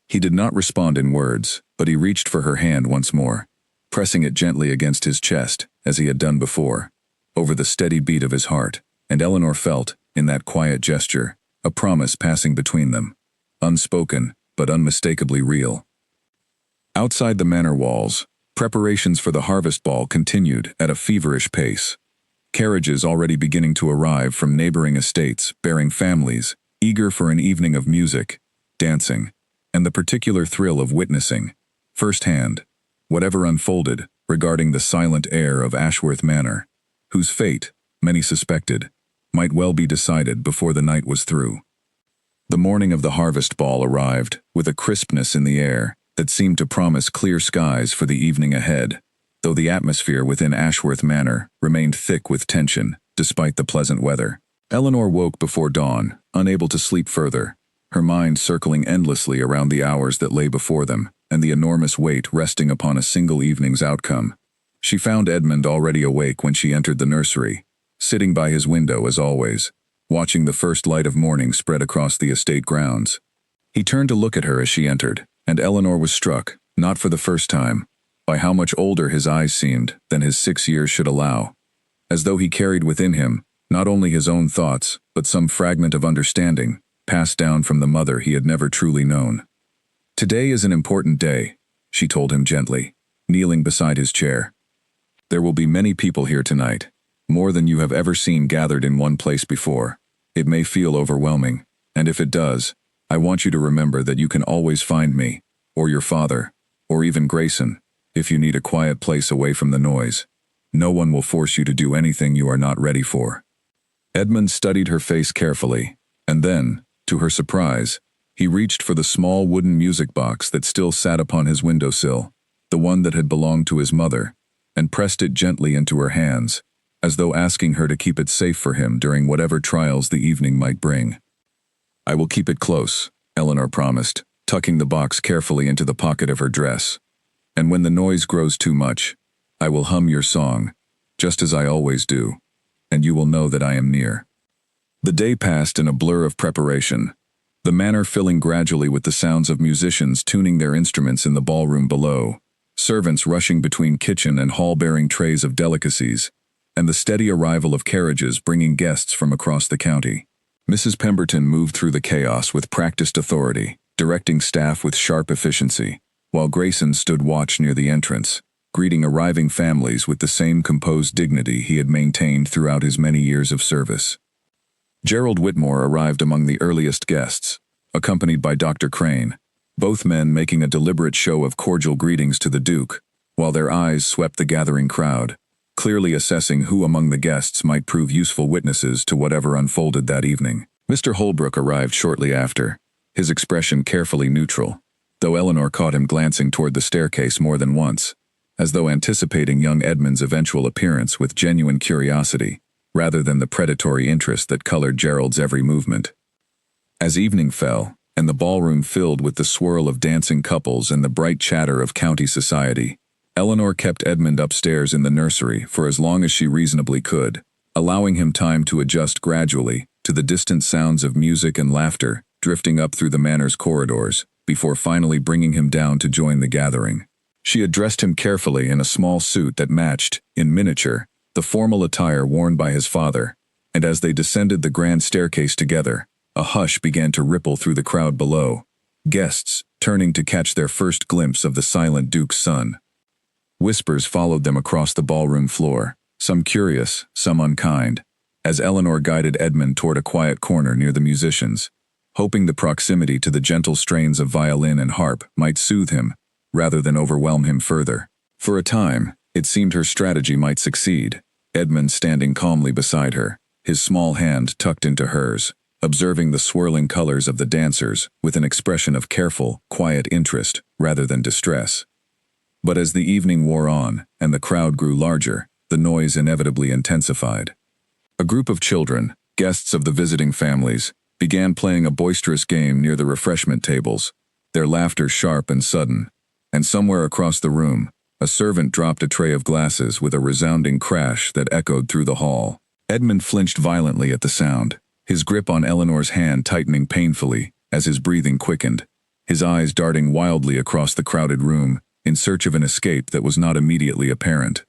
He did not respond in words, but he reached for her hand once more, pressing it gently against his chest, as he had done before, over the steady beat of his heart, and Eleanor felt, in that quiet gesture, a promise passing between them, unspoken, but unmistakably real. Outside the manor walls, preparations for the harvest ball continued at a feverish pace. Carriages already beginning to arrive from neighboring estates bearing families, eager for an evening of music, dancing, and the particular thrill of witnessing, firsthand, whatever unfolded regarding the silent heir of Ashworth Manor, whose fate, many suspected, might well be decided before the night was through. The morning of the harvest ball arrived with a crispness in the air that seemed to promise clear skies for the evening ahead, though the atmosphere within Ashworth Manor remained thick with tension, despite the pleasant weather. Eleanor woke before dawn, unable to sleep further, her mind circling endlessly around the hours that lay before them, and the enormous weight resting upon a single evening's outcome. She found Edmund already awake when she entered the nursery, sitting by his window as always, watching the first light of morning spread across the estate grounds. He turned to look at her as she entered, and Eleanor was struck, not for the first time, by how much older his eyes seemed than his 6 years should allow, as though he carried within him not only his own thoughts, but some fragment of understanding, passed down from the mother he had never truly known. "Today is an important day," she told him gently, kneeling beside his chair. "There will be many people here tonight, more than you have ever seen gathered in one place before. It may feel overwhelming, and if it does, I want you to remember that you can always find me, or your father, or even Grayson, if you need a quiet place away from the noise. No one will force you to do anything you are not ready for." Edmund studied her face carefully, and then, to her surprise, he reached for the small wooden music box that still sat upon his windowsill, the one that had belonged to his mother, and pressed it gently into her hands, as though asking her to keep it safe for him during whatever trials the evening might bring. "I will keep it close," Eleanor promised, tucking the box carefully into the pocket of her dress. "And when the noise grows too much, I will hum your song, just as I always do, and you will know that I am near." The day passed in a blur of preparation, the manor filling gradually with the sounds of musicians tuning their instruments in the ballroom below, servants rushing between kitchen and hall bearing trays of delicacies, and the steady arrival of carriages bringing guests from across the county. Mrs. Pemberton moved through the chaos with practiced authority, directing staff with sharp efficiency, while Grayson stood watch near the entrance, greeting arriving families with the same composed dignity he had maintained throughout his many years of service. Gerald Whitmore arrived among the earliest guests, accompanied by Dr. Crane, both men making a deliberate show of cordial greetings to the Duke, while their eyes swept the gathering crowd, clearly assessing who among the guests might prove useful witnesses to whatever unfolded that evening. Mr. Holbrook arrived shortly after, his expression carefully neutral, though Eleanor caught him glancing toward the staircase more than once, as though anticipating young Edmund's eventual appearance with genuine curiosity, rather than the predatory interest that colored Gerald's every movement. As evening fell, and the ballroom filled with the swirl of dancing couples and the bright chatter of county society, Eleanor kept Edmund upstairs in the nursery for as long as she reasonably could, allowing him time to adjust gradually to the distant sounds of music and laughter drifting up through the manor's corridors, before finally bringing him down to join the gathering. She had dressed him carefully in a small suit that matched, in miniature, the formal attire worn by his father, and as they descended the grand staircase together, a hush began to ripple through the crowd below, guests turning to catch their first glimpse of the silent Duke's son. Whispers followed them across the ballroom floor, some curious, some unkind, as Eleanor guided Edmund toward a quiet corner near the musicians, hoping the proximity to the gentle strains of violin and harp might soothe him, rather than overwhelm him further. For a time, it seemed her strategy might succeed, Edmund standing calmly beside her, his small hand tucked into hers, observing the swirling colors of the dancers with an expression of careful, quiet interest rather than distress. But as the evening wore on and the crowd grew larger, the noise inevitably intensified. A group of children, guests of the visiting families, began playing a boisterous game near the refreshment tables, their laughter sharp and sudden, and somewhere across the room, a servant dropped a tray of glasses with a resounding crash that echoed through the hall. Edmund flinched violently at the sound, his grip on Eleanor's hand tightening painfully as his breathing quickened, his eyes darting wildly across the crowded room in search of an escape that was not immediately apparent.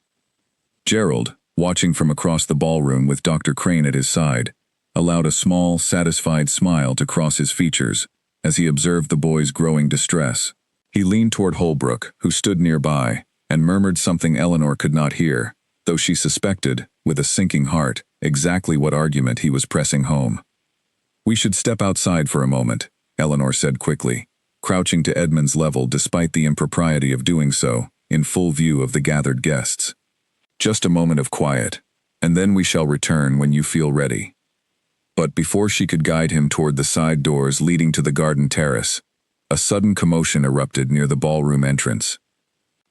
Gerald, watching from across the ballroom with Dr. Crane at his side, allowed a small, satisfied smile to cross his features as he observed the boy's growing distress. He leaned toward Holbrook, who stood nearby, and murmured something Eleanor could not hear, though she suspected, with a sinking heart, exactly what argument he was pressing home. "We should step outside for a moment," Eleanor said quickly, crouching to Edmund's level despite the impropriety of doing so, in full view of the gathered guests. "Just a moment of quiet, and then we shall return when you feel ready." But before she could guide him toward the side doors leading to the garden terrace, a sudden commotion erupted near the ballroom entrance.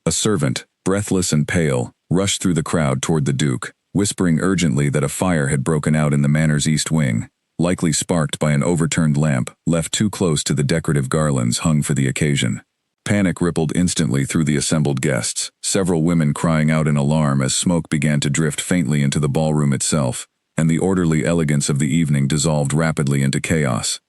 A servant, breathless and pale, rushed through the crowd toward the Duke, whispering urgently that a fire had broken out in the manor's east wing, likely sparked by an overturned lamp left too close to the decorative garlands hung for the occasion. Panic rippled instantly through the assembled guests, several women crying out in alarm as smoke began to drift faintly into the ballroom itself, and the orderly elegance of the evening dissolved rapidly into chaos.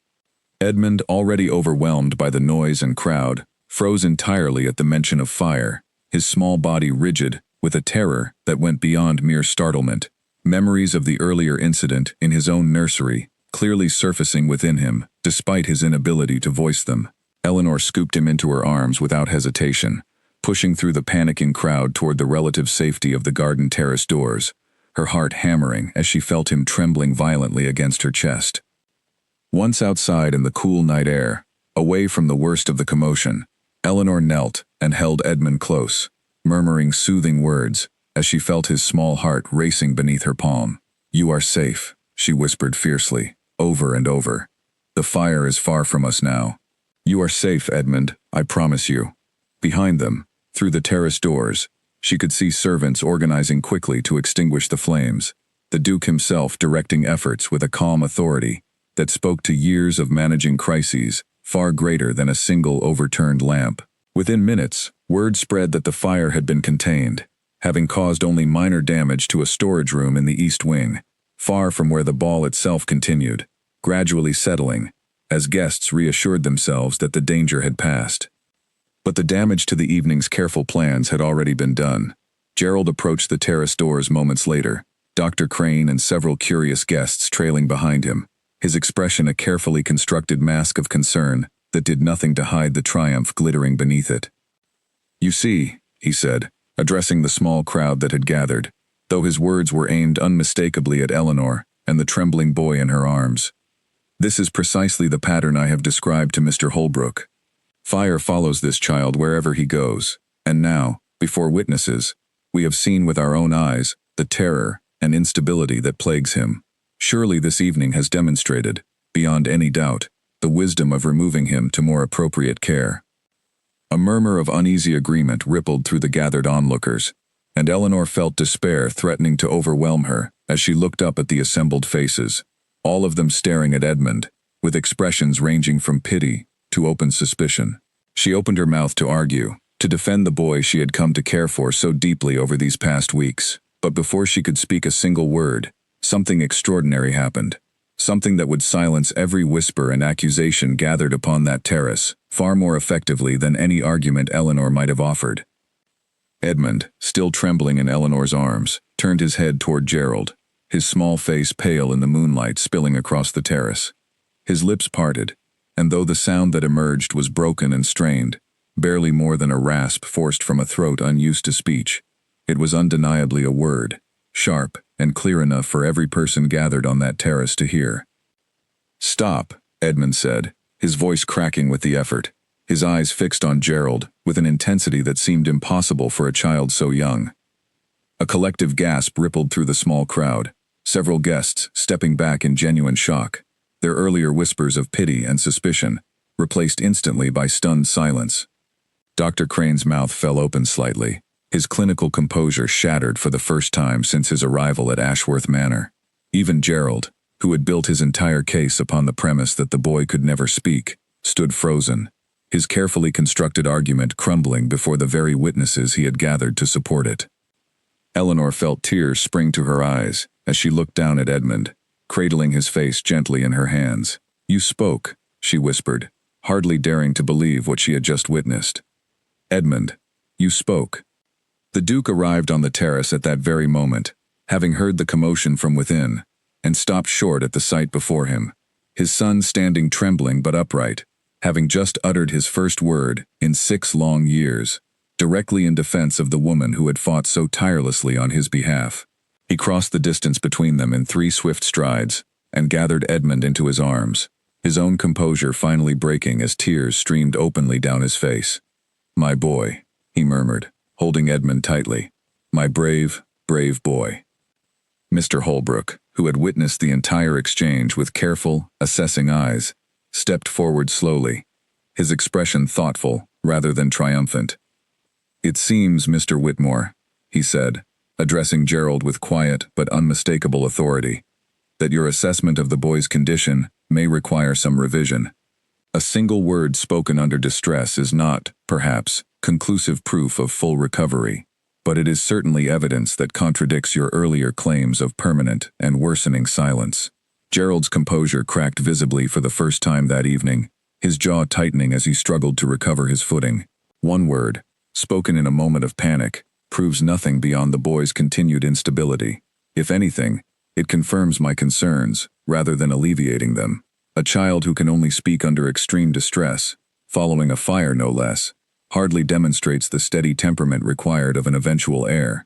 Edmund, already overwhelmed by the noise and crowd, froze entirely at the mention of fire, his small body rigid, with a terror that went beyond mere startlement, memories of the earlier incident in his own nursery clearly surfacing within him, despite his inability to voice them. Eleanor scooped him into her arms without hesitation, pushing through the panicking crowd toward the relative safety of the garden terrace doors, her heart hammering as she felt him trembling violently against her chest. Once outside in the cool night air, away from the worst of the commotion, Eleanor knelt and held Edmund close, murmuring soothing words as she felt his small heart racing beneath her palm. "You are safe," she whispered fiercely, over and over. "The fire is far from us now. You are safe, Edmund, I promise you." Behind them, through the terrace doors, she could see servants organizing quickly to extinguish the flames, the Duke himself directing efforts with a calm authority that spoke to years of managing crises far greater than a single overturned lamp. Within minutes, word spread that the fire had been contained, having caused only minor damage to a storage room in the east wing, far from where the ball itself continued, gradually settling, as guests reassured themselves that the danger had passed. But the damage to the evening's careful plans had already been done. Gerald approached the terrace doors moments later, Dr. Crane and several curious guests trailing behind him, his expression a carefully constructed mask of concern that did nothing to hide the triumph glittering beneath it. "You see," he said, addressing the small crowd that had gathered, though his words were aimed unmistakably at Eleanor and the trembling boy in her arms. "This is precisely the pattern I have described to Mr. Holbrook. Fire follows this child wherever he goes, and now, before witnesses, we have seen with our own eyes the terror and instability that plagues him. Surely this evening has demonstrated, beyond any doubt, the wisdom of removing him to more appropriate care." A murmur of uneasy agreement rippled through the gathered onlookers, and Eleanor felt despair threatening to overwhelm her as she looked up at the assembled faces, all of them staring at Edmund, with expressions ranging from pity to open suspicion. She opened her mouth to argue, to defend the boy she had come to care for so deeply over these past weeks, but before she could speak a single word, something extraordinary happened. Something that would silence every whisper and accusation gathered upon that terrace, far more effectively than any argument Eleanor might have offered. Edmund, still trembling in Eleanor's arms, turned his head toward Gerald, his small face pale in the moonlight spilling across the terrace. His lips parted, and though the sound that emerged was broken and strained, barely more than a rasp forced from a throat unused to speech, it was undeniably a word, sharp and clear enough for every person gathered on that terrace to hear. "Stop," Edmund said, his voice cracking with the effort, his eyes fixed on Gerald with an intensity that seemed impossible for a child so young. A collective gasp rippled through the small crowd, several guests stepping back in genuine shock, their earlier whispers of pity and suspicion replaced instantly by stunned silence. Dr. Crane's mouth fell open slightly, his clinical composure shattered for the first time since his arrival at Ashworth Manor. Even Gerald, who had built his entire case upon the premise that the boy could never speak, stood frozen, his carefully constructed argument crumbling before the very witnesses he had gathered to support it. Eleanor felt tears spring to her eyes as she looked down at Edmund, cradling his face gently in her hands. "You spoke," she whispered, hardly daring to believe what she had just witnessed. "Edmund, you spoke." The Duke arrived on the terrace at that very moment, having heard the commotion from within, and stopped short at the sight before him, his son standing trembling but upright, having just uttered his first word in 6 long years, directly in defense of the woman who had fought so tirelessly on his behalf. He crossed the distance between them in 3 swift strides, and gathered Edmund into his arms, his own composure finally breaking as tears streamed openly down his face. "My boy," he murmured, holding Edmund tightly. "My brave, brave boy." Mr. Holbrook, who had witnessed the entire exchange with careful, assessing eyes, stepped forward slowly, his expression thoughtful rather than triumphant. "It seems, Mr. Whitmore," he said, addressing Gerald with quiet but unmistakable authority, "that your assessment of the boy's condition may require some revision. A single word spoken under distress is not, perhaps, conclusive proof of full recovery, but it is certainly evidence that contradicts your earlier claims of permanent and worsening silence." Gerald's composure cracked visibly for the first time that evening, his jaw tightening as he struggled to recover his footing. One word, spoken in a moment of panic, proves nothing beyond the boy's continued instability. If anything, it confirms my concerns, rather than alleviating them. A child who can only speak under extreme distress, following a fire no less, hardly demonstrates the steady temperament required of an eventual heir.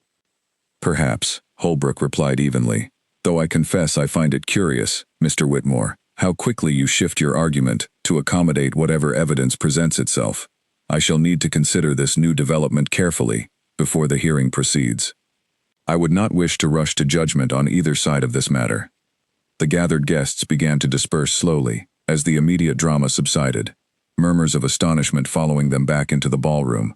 "Perhaps," Holbrook replied evenly, "though I confess I find it curious, Mr. Whitmore, how quickly you shift your argument to accommodate whatever evidence presents itself. I shall need to consider this new development carefully before the hearing proceeds. I would not wish to rush to judgment on either side of this matter." The gathered guests began to disperse slowly as the immediate drama subsided, murmurs of astonishment following them back into the ballroom,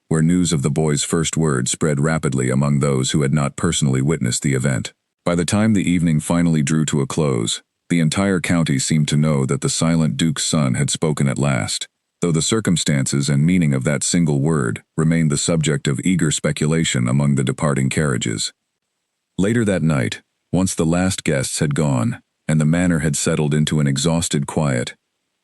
where news of the boy's first word spread rapidly among those who had not personally witnessed the event. By the time the evening finally drew to a close, the entire county seemed to know that the silent Duke's son had spoken at last, though the circumstances and meaning of that single word remained the subject of eager speculation among the departing carriages. Later that night, once the last guests had gone, and the manor had settled into an exhausted quiet,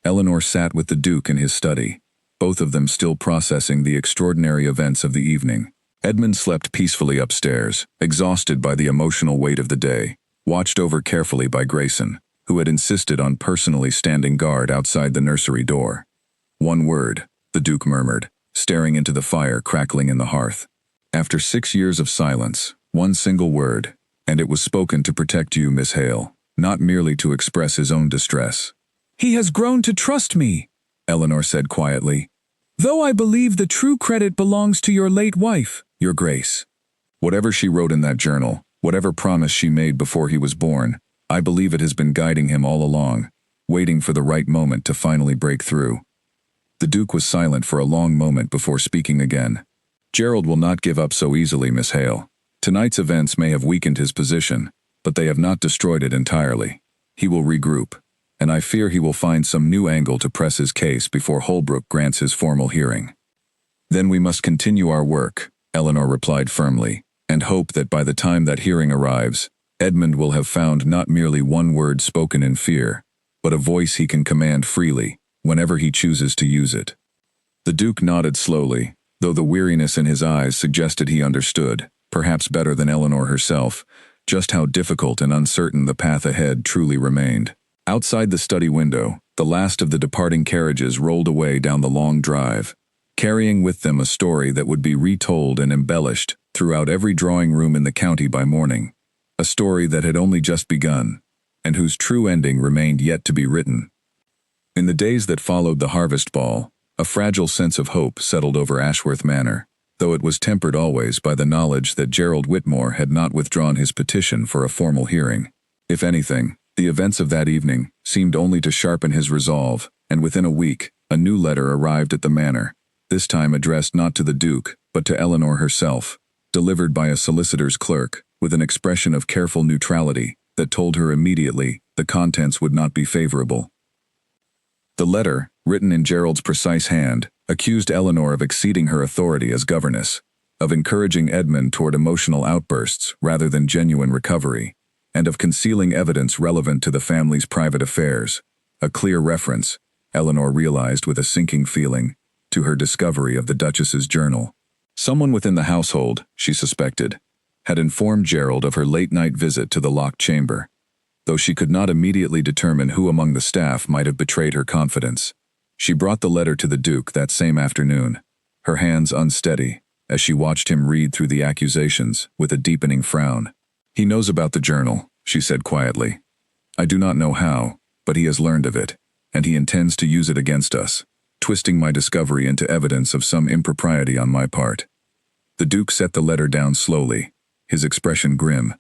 Eleanor sat with the Duke in his study, both of them still processing the extraordinary events of the evening. Edmund slept peacefully upstairs, exhausted by the emotional weight of the day, watched over carefully by Grayson, who had insisted on personally standing guard outside the nursery door. "One word," the Duke murmured, staring into the fire crackling in the hearth. "After 6 years of silence, one single word, and it was spoken to protect you, Miss Hale, not merely to express his own distress." "He has grown to trust me," Eleanor said quietly, "though I believe the true credit belongs to your late wife, Your Grace." Whatever she wrote in that journal, whatever promise she made before he was born, I believe it has been guiding him all along, waiting for the right moment to finally break through. The Duke was silent for a long moment before speaking again. "Gerald will not give up so easily, Miss Hale. Tonight's events may have weakened his position, but they have not destroyed it entirely. He will regroup, and I fear he will find some new angle to press his case before Holbrook grants his formal hearing." "Then we must continue our work," Eleanor replied firmly, "and hope that by the time that hearing arrives, Edmund will have found not merely one word spoken in fear, but a voice he can command freely, whenever he chooses to use it." The Duke nodded slowly, though the weariness in his eyes suggested he understood, perhaps better than Eleanor herself, just how difficult and uncertain the path ahead truly remained. Outside the study window, the last of the departing carriages rolled away down the long drive, carrying with them a story that would be retold and embellished throughout every drawing room in the county by morning, a story that had only just begun, and whose true ending remained yet to be written. In the days that followed the harvest ball, a fragile sense of hope settled over Ashworth Manor, though it was tempered always by the knowledge that Gerald Whitmore had not withdrawn his petition for a formal hearing. If anything, the events of that evening seemed only to sharpen his resolve, and within a week, a new letter arrived at the manor, this time addressed not to the Duke, but to Eleanor herself, delivered by a solicitor's clerk, with an expression of careful neutrality that told her immediately the contents would not be favorable. The letter, written in Gerald's precise hand, accused Eleanor of exceeding her authority as governess, of encouraging Edmund toward emotional outbursts rather than genuine recovery, and of concealing evidence relevant to the family's private affairs, a clear reference, Eleanor realized with a sinking feeling, to her discovery of the Duchess's journal. Someone within the household, she suspected, had informed Gerald of her late-night visit to the locked chamber, though she could not immediately determine who among the staff might have betrayed her confidence. She brought the letter to the Duke that same afternoon, her hands unsteady, as she watched him read through the accusations with a deepening frown. "He knows about the journal," she said quietly. "I do not know how, but he has learned of it, and he intends to use it against us, twisting my discovery into evidence of some impropriety on my part." The Duke set the letter down slowly, his expression grim.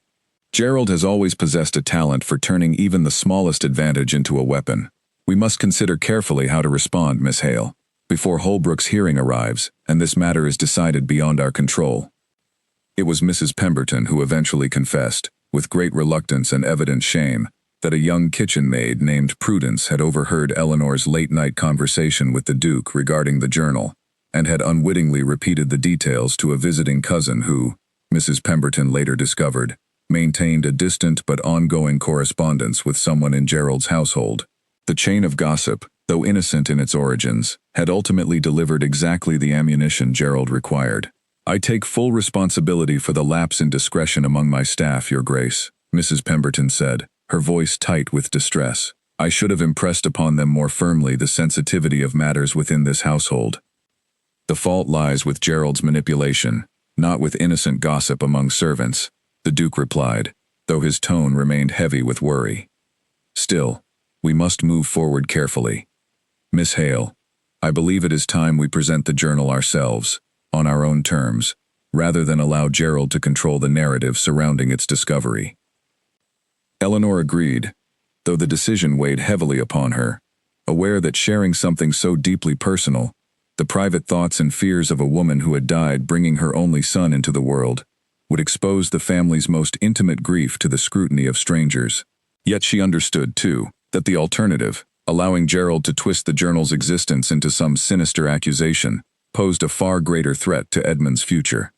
"Gerald has always possessed a talent for turning even the smallest advantage into a weapon. We must consider carefully how to respond, Miss Hale, before Holbrook's hearing arrives, and this matter is decided beyond our control." It was Mrs. Pemberton who eventually confessed, with great reluctance and evident shame, that a young kitchen maid named Prudence had overheard Eleanor's late-night conversation with the Duke regarding the journal, and had unwittingly repeated the details to a visiting cousin who, Mrs. Pemberton later discovered, maintained a distant but ongoing correspondence with someone in Gerald's household. The chain of gossip, though innocent in its origins, had ultimately delivered exactly the ammunition Gerald required. "I take full responsibility for the lapse in discretion among my staff, Your Grace," Mrs. Pemberton said, her voice tight with distress. "I should have impressed upon them more firmly the sensitivity of matters within this household. The fault lies with Gerald's manipulation, not with innocent gossip among servants," the Duke replied, though his tone remained heavy with worry. "Still, we must move forward carefully. Miss Hale, I believe it is time we present the journal ourselves, on our own terms, rather than allow Gerald to control the narrative surrounding its discovery." Eleanor agreed, though the decision weighed heavily upon her, aware that sharing something so deeply personal, the private thoughts and fears of a woman who had died bringing her only son into the world, would expose the family's most intimate grief to the scrutiny of strangers. Yet she understood, too, that the alternative, allowing Gerald to twist the journal's existence into some sinister accusation, posed a far greater threat to Edmund's future.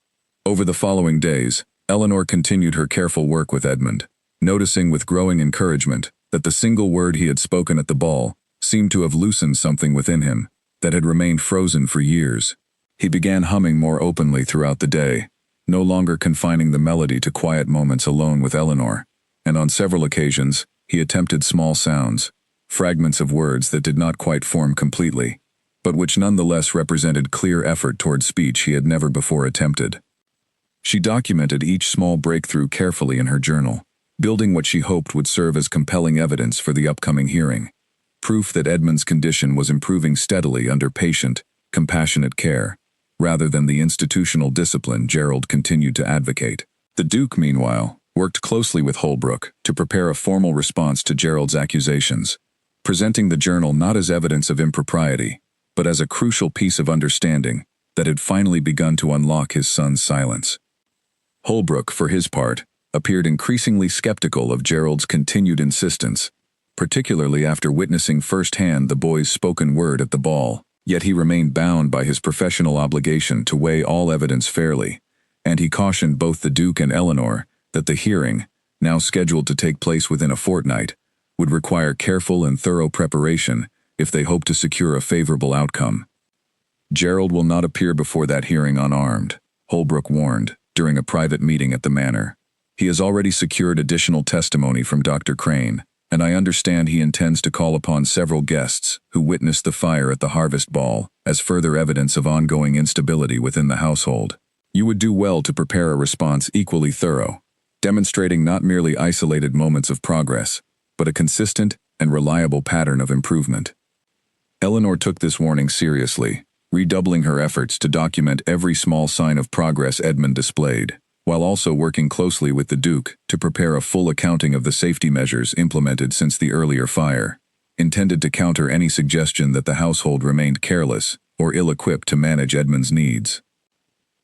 Over the following days, Eleanor continued her careful work with Edmund, noticing with growing encouragement that the single word he had spoken at the ball seemed to have loosened something within him that had remained frozen for years. He began humming more openly throughout the day, no longer confining the melody to quiet moments alone with Eleanor, and on several occasions, he attempted small sounds, fragments of words that did not quite form completely, but which nonetheless represented clear effort toward speech he had never before attempted. She documented each small breakthrough carefully in her journal, building what she hoped would serve as compelling evidence for the upcoming hearing, proof that Edmund's condition was improving steadily under patient, compassionate care, rather than the institutional discipline Gerald continued to advocate. The Duke, meanwhile, worked closely with Holbrook to prepare a formal response to Gerald's accusations, presenting the journal not as evidence of impropriety, but as a crucial piece of understanding that had finally begun to unlock his son's silence. Holbrook, for his part, appeared increasingly skeptical of Gerald's continued insistence, particularly after witnessing firsthand the boy's spoken word at the ball, yet he remained bound by his professional obligation to weigh all evidence fairly, and he cautioned both the Duke and Eleanor that the hearing, now scheduled to take place within a fortnight, would require careful and thorough preparation if they hoped to secure a favorable outcome. "Gerald will not appear before that hearing unarmed," Holbrook warned, during a private meeting at the manor. He has already secured additional testimony from Dr. Crane, and I understand he intends to call upon several guests who witnessed the fire at the harvest ball as further evidence of ongoing instability within the household. You would do well to prepare a response equally thorough, demonstrating not merely isolated moments of progress, but a consistent and reliable pattern of improvement. Eleanor took this warning seriously, redoubling her efforts to document every small sign of progress Edmund displayed, while also working closely with the Duke to prepare a full accounting of the safety measures implemented since the earlier fire, intended to counter any suggestion that the household remained careless or ill-equipped to manage Edmund's needs.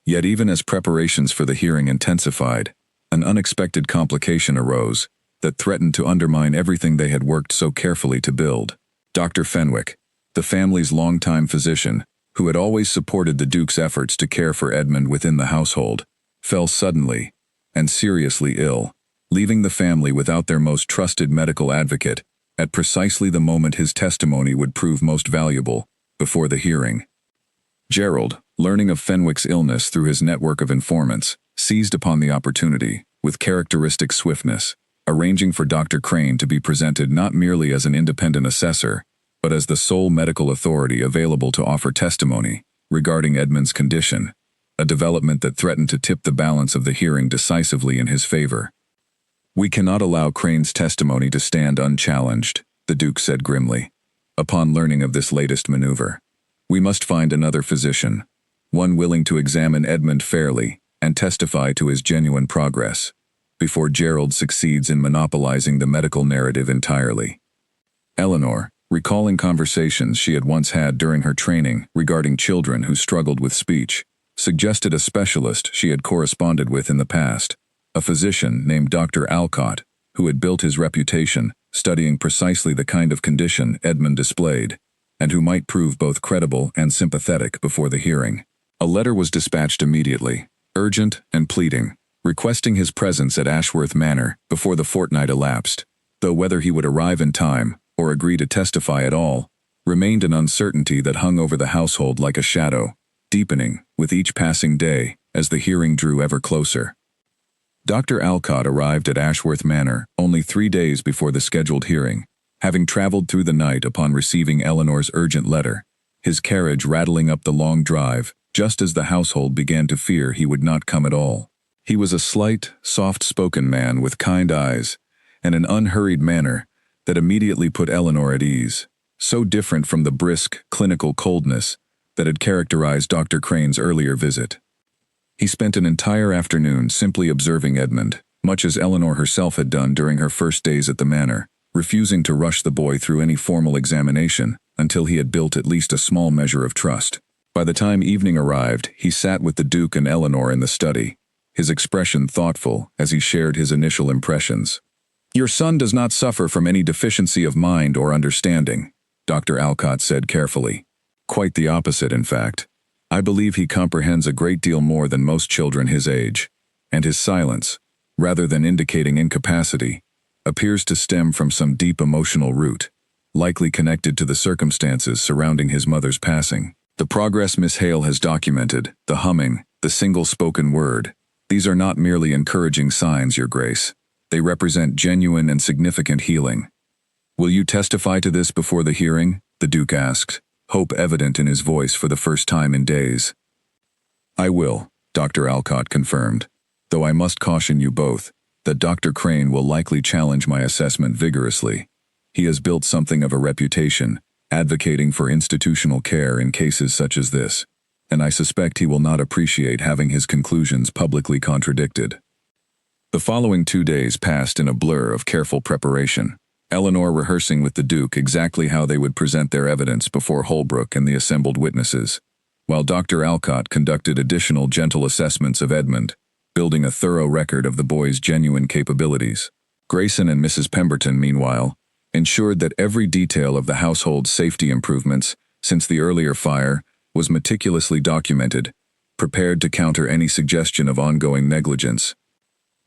Yet even as preparations for the hearing intensified, an unexpected complication arose that threatened to undermine everything they had worked so carefully to build. Dr. Fenwick, the family's longtime physician, who had always supported the Duke's efforts to care for Edmund within the household, fell suddenly and seriously ill, leaving the family without their most trusted medical advocate at precisely the moment his testimony would prove most valuable before the hearing. Gerald, learning of Fenwick's illness through his network of informants, seized upon the opportunity with characteristic swiftness, arranging for Dr. Crane to be presented not merely as an independent assessor, but as the sole medical authority available to offer testimony regarding Edmund's condition, a development that threatened to tip the balance of the hearing decisively in his favor. "We cannot allow Crane's testimony to stand unchallenged," the Duke said grimly, upon learning of this latest maneuver. "We must find another physician, one willing to examine Edmund fairly and testify to his genuine progress, before Gerald succeeds in monopolizing the medical narrative entirely." Eleanor, recalling conversations she had once had during her training regarding children who struggled with speech, suggested a specialist she had corresponded with in the past, a physician named Dr. Alcott, who had built his reputation studying precisely the kind of condition Edmund displayed, and who might prove both credible and sympathetic before the hearing. A letter was dispatched immediately, urgent and pleading, requesting his presence at Ashworth Manor before the fortnight elapsed, though whether he would arrive in time or agree to testify at all remained an uncertainty that hung over the household like a shadow, deepening with each passing day as the hearing drew ever closer. Dr. Alcott arrived at Ashworth Manor only 3 days before the scheduled hearing, having traveled through the night upon receiving Eleanor's urgent letter, his carriage rattling up the long drive just as the household began to fear he would not come at all. He was a slight, soft-spoken man with kind eyes and an unhurried manner that immediately put Eleanor at ease, so different from the brisk, clinical coldness that had characterized Dr. Crane's earlier visit. He spent an entire afternoon simply observing Edmund, much as Eleanor herself had done during her first days at the manor, refusing to rush the boy through any formal examination until he had built at least a small measure of trust. By the time evening arrived, he sat with the Duke and Eleanor in the study, his expression thoughtful as he shared his initial impressions. "Your son does not suffer from any deficiency of mind or understanding," Dr. Alcott said carefully. "Quite the opposite, in fact. I believe he comprehends a great deal more than most children his age, and his silence, rather than indicating incapacity, appears to stem from some deep emotional root, likely connected to the circumstances surrounding his mother's passing. The progress Miss Hale has documented, the humming, the single spoken word, these are not merely encouraging signs, Your Grace. They represent genuine and significant healing." "Will you testify to this before the hearing?" the Duke asked, hope evident in his voice for the first time in days. "I will," Dr. Alcott confirmed, "though I must caution you both that Dr. Crane will likely challenge my assessment vigorously. He has built something of a reputation, advocating for institutional care in cases such as this, and I suspect he will not appreciate having his conclusions publicly contradicted." The following 2 days passed in a blur of careful preparation, Eleanor rehearsing with the Duke exactly how they would present their evidence before Holbrook and the assembled witnesses, while Dr. Alcott conducted additional gentle assessments of Edmund, building a thorough record of the boy's genuine capabilities. Grayson and Mrs. Pemberton, meanwhile, ensured that every detail of the household's safety improvements since the earlier fire was meticulously documented, prepared to counter any suggestion of ongoing negligence.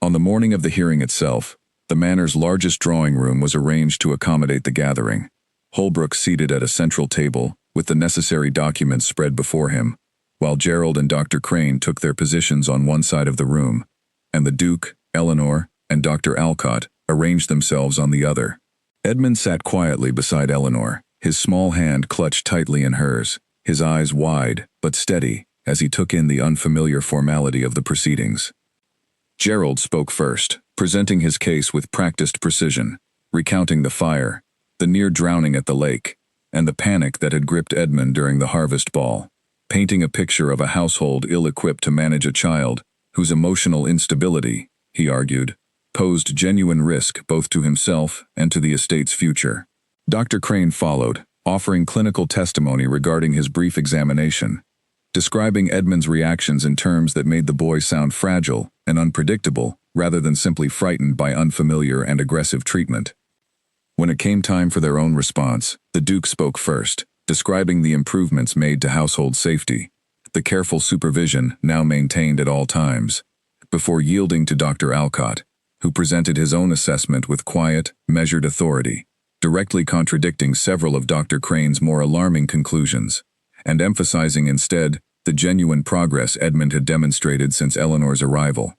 On the morning of the hearing itself, the manor's largest drawing room was arranged to accommodate the gathering, Holbrook seated at a central table with the necessary documents spread before him, while Gerald and Dr. Crane took their positions on one side of the room, and the Duke, Eleanor and Dr. Alcott arranged themselves on the other. Edmund sat quietly beside Eleanor, his small hand clutched tightly in hers, his eyes wide but steady as he took in the unfamiliar formality of the proceedings. Gerald spoke first, presenting his case with practiced precision, recounting the fire, the near drowning at the lake, and the panic that had gripped Edmund during the harvest ball, painting a picture of a household ill-equipped to manage a child whose emotional instability, he argued, posed genuine risk both to himself and to the estate's future. Dr. Crane followed, offering clinical testimony regarding his brief examination, describing Edmund's reactions in terms that made the boy sound fragile and unpredictable rather than simply frightened by unfamiliar and aggressive treatment. When it came time for their own response, the Duke spoke first, describing the improvements made to household safety, the careful supervision now maintained at all times, before yielding to Dr. Alcott, who presented his own assessment with quiet, measured authority, directly contradicting several of Dr. Crane's more alarming conclusions, and emphasizing instead the genuine progress Edmund had demonstrated since Eleanor's arrival.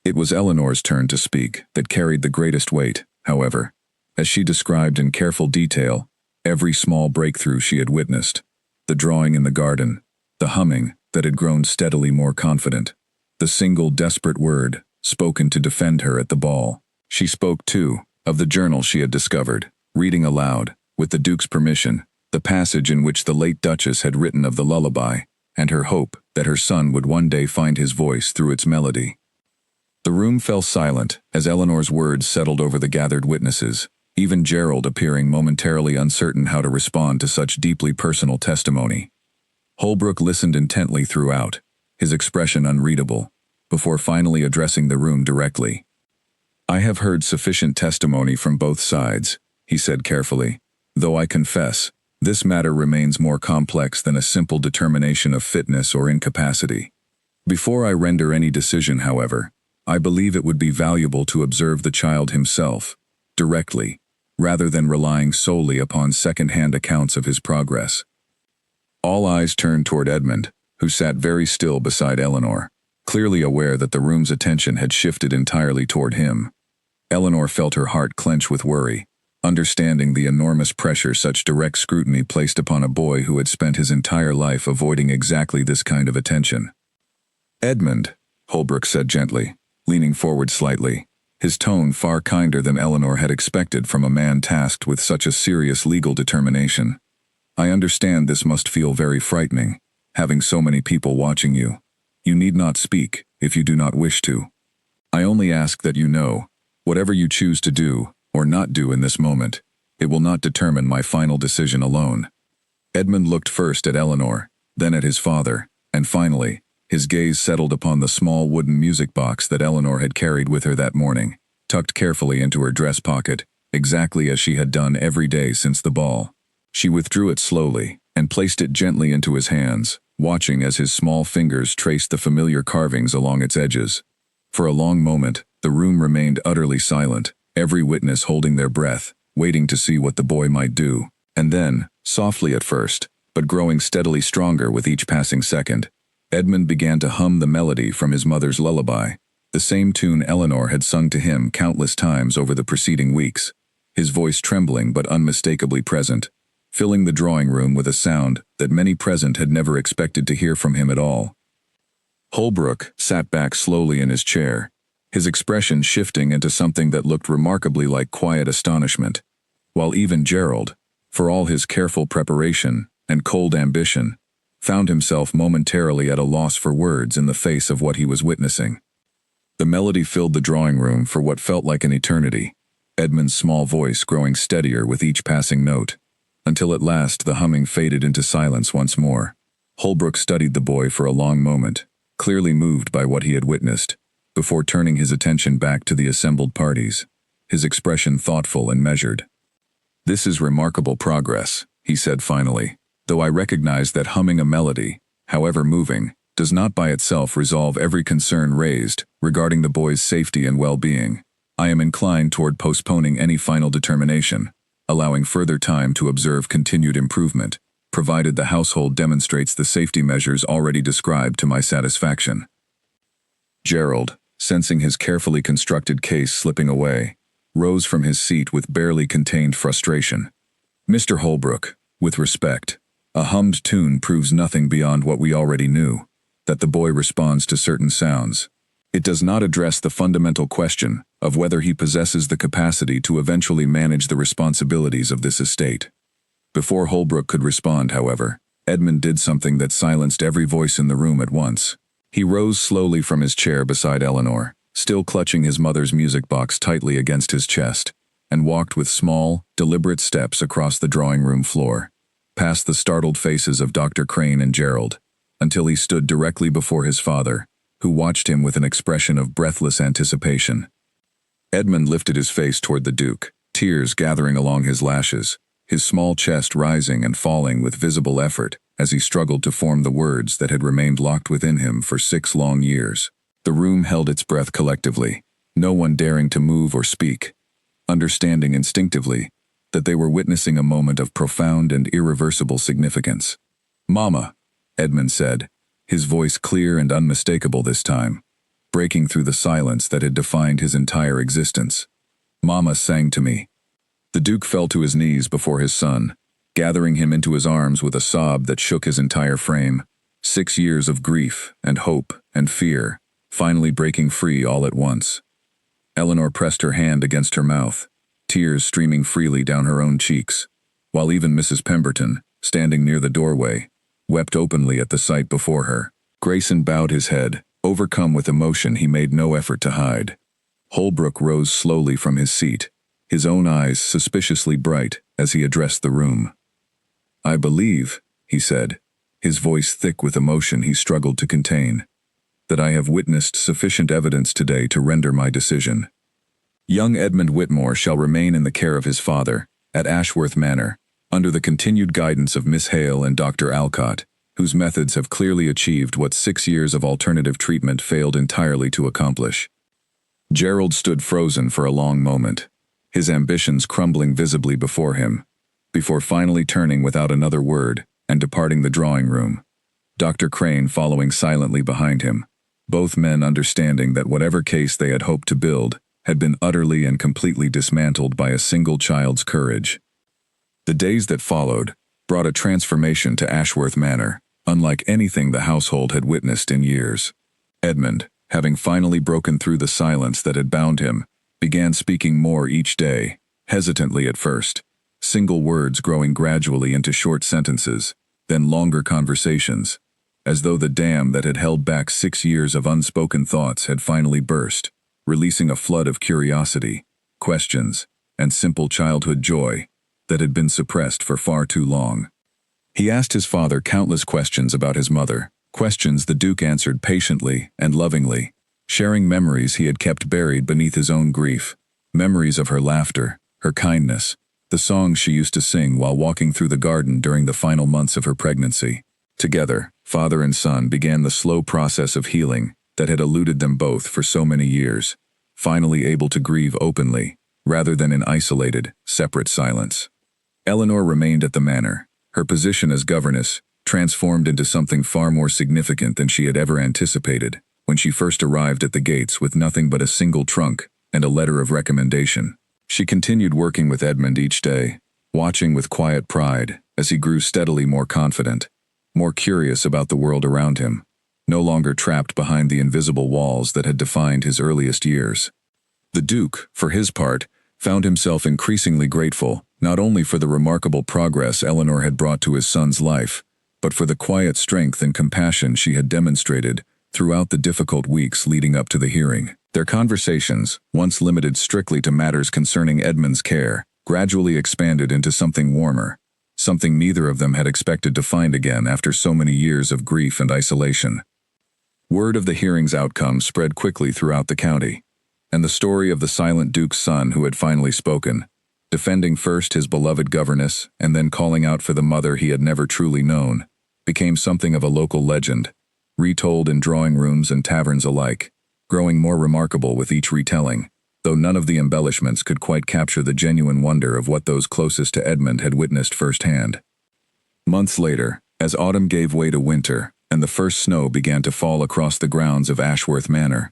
It was Eleanor's turn to speak that carried the greatest weight, however, as she described in careful detail every small breakthrough she had witnessed, the drawing in the garden, the humming that had grown steadily more confident, the single desperate word spoken to defend her at the ball. She spoke, too, of the journal she had discovered, reading aloud, with the Duke's permission, the passage in which the late Duchess had written of the lullaby, and her hope that her son would one day find his voice through its melody. The room fell silent as Eleanor's words settled over the gathered witnesses, even Gerald appearing momentarily uncertain how to respond to such deeply personal testimony. Holbrook listened intently throughout, his expression unreadable, before finally addressing the room directly. "I have heard sufficient testimony from both sides," he said carefully, "though I confess, this matter remains more complex than a simple determination of fitness or incapacity. Before I render any decision, however, I believe it would be valuable to observe the child himself, directly, rather than relying solely upon second-hand accounts of his progress." All eyes turned toward Edmund, who sat very still beside Eleanor, clearly aware that the room's attention had shifted entirely toward him. Eleanor felt her heart clench with worry, understanding the enormous pressure such direct scrutiny placed upon a boy who had spent his entire life avoiding exactly this kind of attention. "Edmund," Holbrook said gently, leaning forward slightly, his tone far kinder than Eleanor had expected from a man tasked with such a serious legal determination. "I understand this must feel very frightening, having so many people watching you. You need not speak if you do not wish to. I only ask that you know, whatever you choose to do or not do in this moment, it will not determine my final decision alone." Edmund looked first at Eleanor, then at his father, and finally, his gaze settled upon the small wooden music box that Eleanor had carried with her that morning, tucked carefully into her dress pocket, exactly as she had done every day since the ball. She withdrew it slowly and placed it gently into his hands, watching as his small fingers traced the familiar carvings along its edges. For a long moment, the room remained utterly silent, every witness holding their breath, waiting to see what the boy might do. And then, softly at first, but growing steadily stronger with each passing second, Edmund began to hum the melody from his mother's lullaby, the same tune Eleanor had sung to him countless times over the preceding weeks, his voice trembling but unmistakably present, filling the drawing room with a sound that many present had never expected to hear from him at all. Holbrook sat back slowly in his chair, his expression shifting into something that looked remarkably like quiet astonishment, while even Gerald, for all his careful preparation and cold ambition, found himself momentarily at a loss for words in the face of what he was witnessing. The melody filled the drawing room for what felt like an eternity, Edmund's small voice growing steadier with each passing note, until at last the humming faded into silence once more. Holbrook studied the boy for a long moment, clearly moved by what he had witnessed, before turning his attention back to the assembled parties, his expression thoughtful and measured. "This is remarkable progress," he said finally, "though I recognize that humming a melody, however moving, does not by itself resolve every concern raised regarding the boy's safety and well-being. I am inclined toward postponing any final determination, allowing further time to observe continued improvement, provided the household demonstrates the safety measures already described to my satisfaction." Gerald, sensing his carefully constructed case slipping away, rose from his seat with barely contained frustration. "Mr. Holbrook, with respect, a hummed tune proves nothing beyond what we already knew, that the boy responds to certain sounds. It does not address the fundamental question of whether he possesses the capacity to eventually manage the responsibilities of this estate." Before Holbrook could respond, however, Edmund did something that silenced every voice in the room at once. He rose slowly from his chair beside Eleanor, still clutching his mother's music box tightly against his chest, and walked with small, deliberate steps across the drawing room floor, past the startled faces of Dr. Crane and Gerald, until he stood directly before his father, who watched him with an expression of breathless anticipation. Edmund lifted his face toward the Duke, tears gathering along his lashes, his small chest rising and falling with visible effort as he struggled to form the words that had remained locked within him for 6 long years. The room held its breath collectively, no one daring to move or speak, understanding instinctively that they were witnessing a moment of profound and irreversible significance. "Mama," Edmund said, his voice clear and unmistakable this time, breaking through the silence that had defined his entire existence. "Mama sang to me." The Duke fell to his knees before his son, gathering him into his arms with a sob that shook his entire frame. 6 years of grief and hope and fear, finally breaking free all at once. Eleanor pressed her hand against her mouth, tears streaming freely down her own cheeks, while even Mrs. Pemberton, standing near the doorway, wept openly at the sight before her. Grayson bowed his head, overcome with emotion he made no effort to hide. Holbrook rose slowly from his seat, his own eyes suspiciously bright as he addressed the room. "I believe," he said, his voice thick with emotion he struggled to contain, "that I have witnessed sufficient evidence today to render my decision. Young Edmund Whitmore shall remain in the care of his father, at Ashworth Manor, under the continued guidance of Miss Hale and Dr. Alcott, whose methods have clearly achieved what 6 years of alternative treatment failed entirely to accomplish." Gerald stood frozen for a long moment, his ambitions crumbling visibly before him, before finally turning without another word and departing the drawing room, Dr. Crane following silently behind him, both men understanding that whatever case they had hoped to build had been utterly and completely dismantled by a single child's courage. The days that followed brought a transformation to Ashworth Manor, unlike anything the household had witnessed in years. Edmund, having finally broken through the silence that had bound him, began speaking more each day, hesitantly at first, single words growing gradually into short sentences, then longer conversations, as though the dam that had held back 6 years of unspoken thoughts had finally burst, releasing a flood of curiosity, questions, and simple childhood joy that had been suppressed for far too long. He asked his father countless questions about his mother, questions the Duke answered patiently and lovingly, sharing memories he had kept buried beneath his own grief, memories of her laughter, her kindness, the songs she used to sing while walking through the garden during the final months of her pregnancy. Together, father and son began the slow process of healing that had eluded them both for so many years, finally able to grieve openly, rather than in isolated, separate silence. Eleanor remained at the manor, her position as governess transformed into something far more significant than she had ever anticipated when she first arrived at the gates with nothing but a single trunk and a letter of recommendation. She continued working with Edmund each day, watching with quiet pride as he grew steadily more confident, more curious about the world around him, no longer trapped behind the invisible walls that had defined his earliest years. The Duke, for his part, found himself increasingly grateful not only for the remarkable progress Eleanor had brought to his son's life, but for the quiet strength and compassion she had demonstrated throughout the difficult weeks leading up to the hearing. Their conversations, once limited strictly to matters concerning Edmund's care, gradually expanded into something warmer, something neither of them had expected to find again after so many years of grief and isolation. Word of the hearing's outcome spread quickly throughout the county, and the story of the silent Duke's son who had finally spoken, defending first his beloved governess and then calling out for the mother he had never truly known, became something of a local legend, retold in drawing rooms and taverns alike, growing more remarkable with each retelling, though none of the embellishments could quite capture the genuine wonder of what those closest to Edmund had witnessed firsthand. Months later, as autumn gave way to winter and the first snow began to fall across the grounds of Ashworth Manor,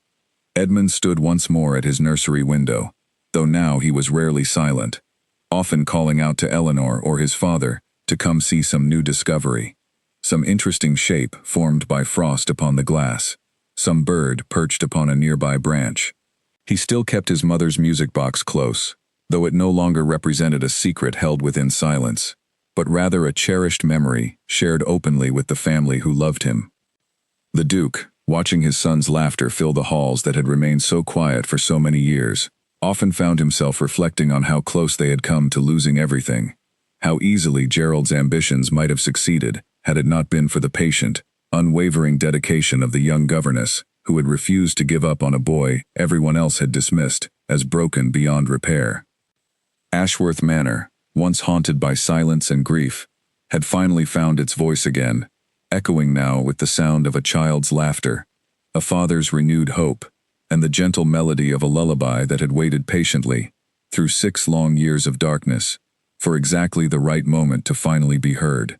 Edmund stood once more at his nursery window, though now he was rarely silent, often calling out to Eleanor or his father to come see some new discovery, some interesting shape formed by frost upon the glass, some bird perched upon a nearby branch. He still kept his mother's music box close, though it no longer represented a secret held within silence, but rather a cherished memory shared openly with the family who loved him. The Duke, watching his son's laughter fill the halls that had remained so quiet for so many years, often found himself reflecting on how close they had come to losing everything, how easily Gerald's ambitions might have succeeded had it not been for the patient, unwavering dedication of the young governess, who had refused to give up on a boy everyone else had dismissed as broken beyond repair. Ashworth Manor, once haunted by silence and grief, had finally found its voice again, echoing now with the sound of a child's laughter, a father's renewed hope, and the gentle melody of a lullaby that had waited patiently, through 6 long years of darkness, for exactly the right moment to finally be heard.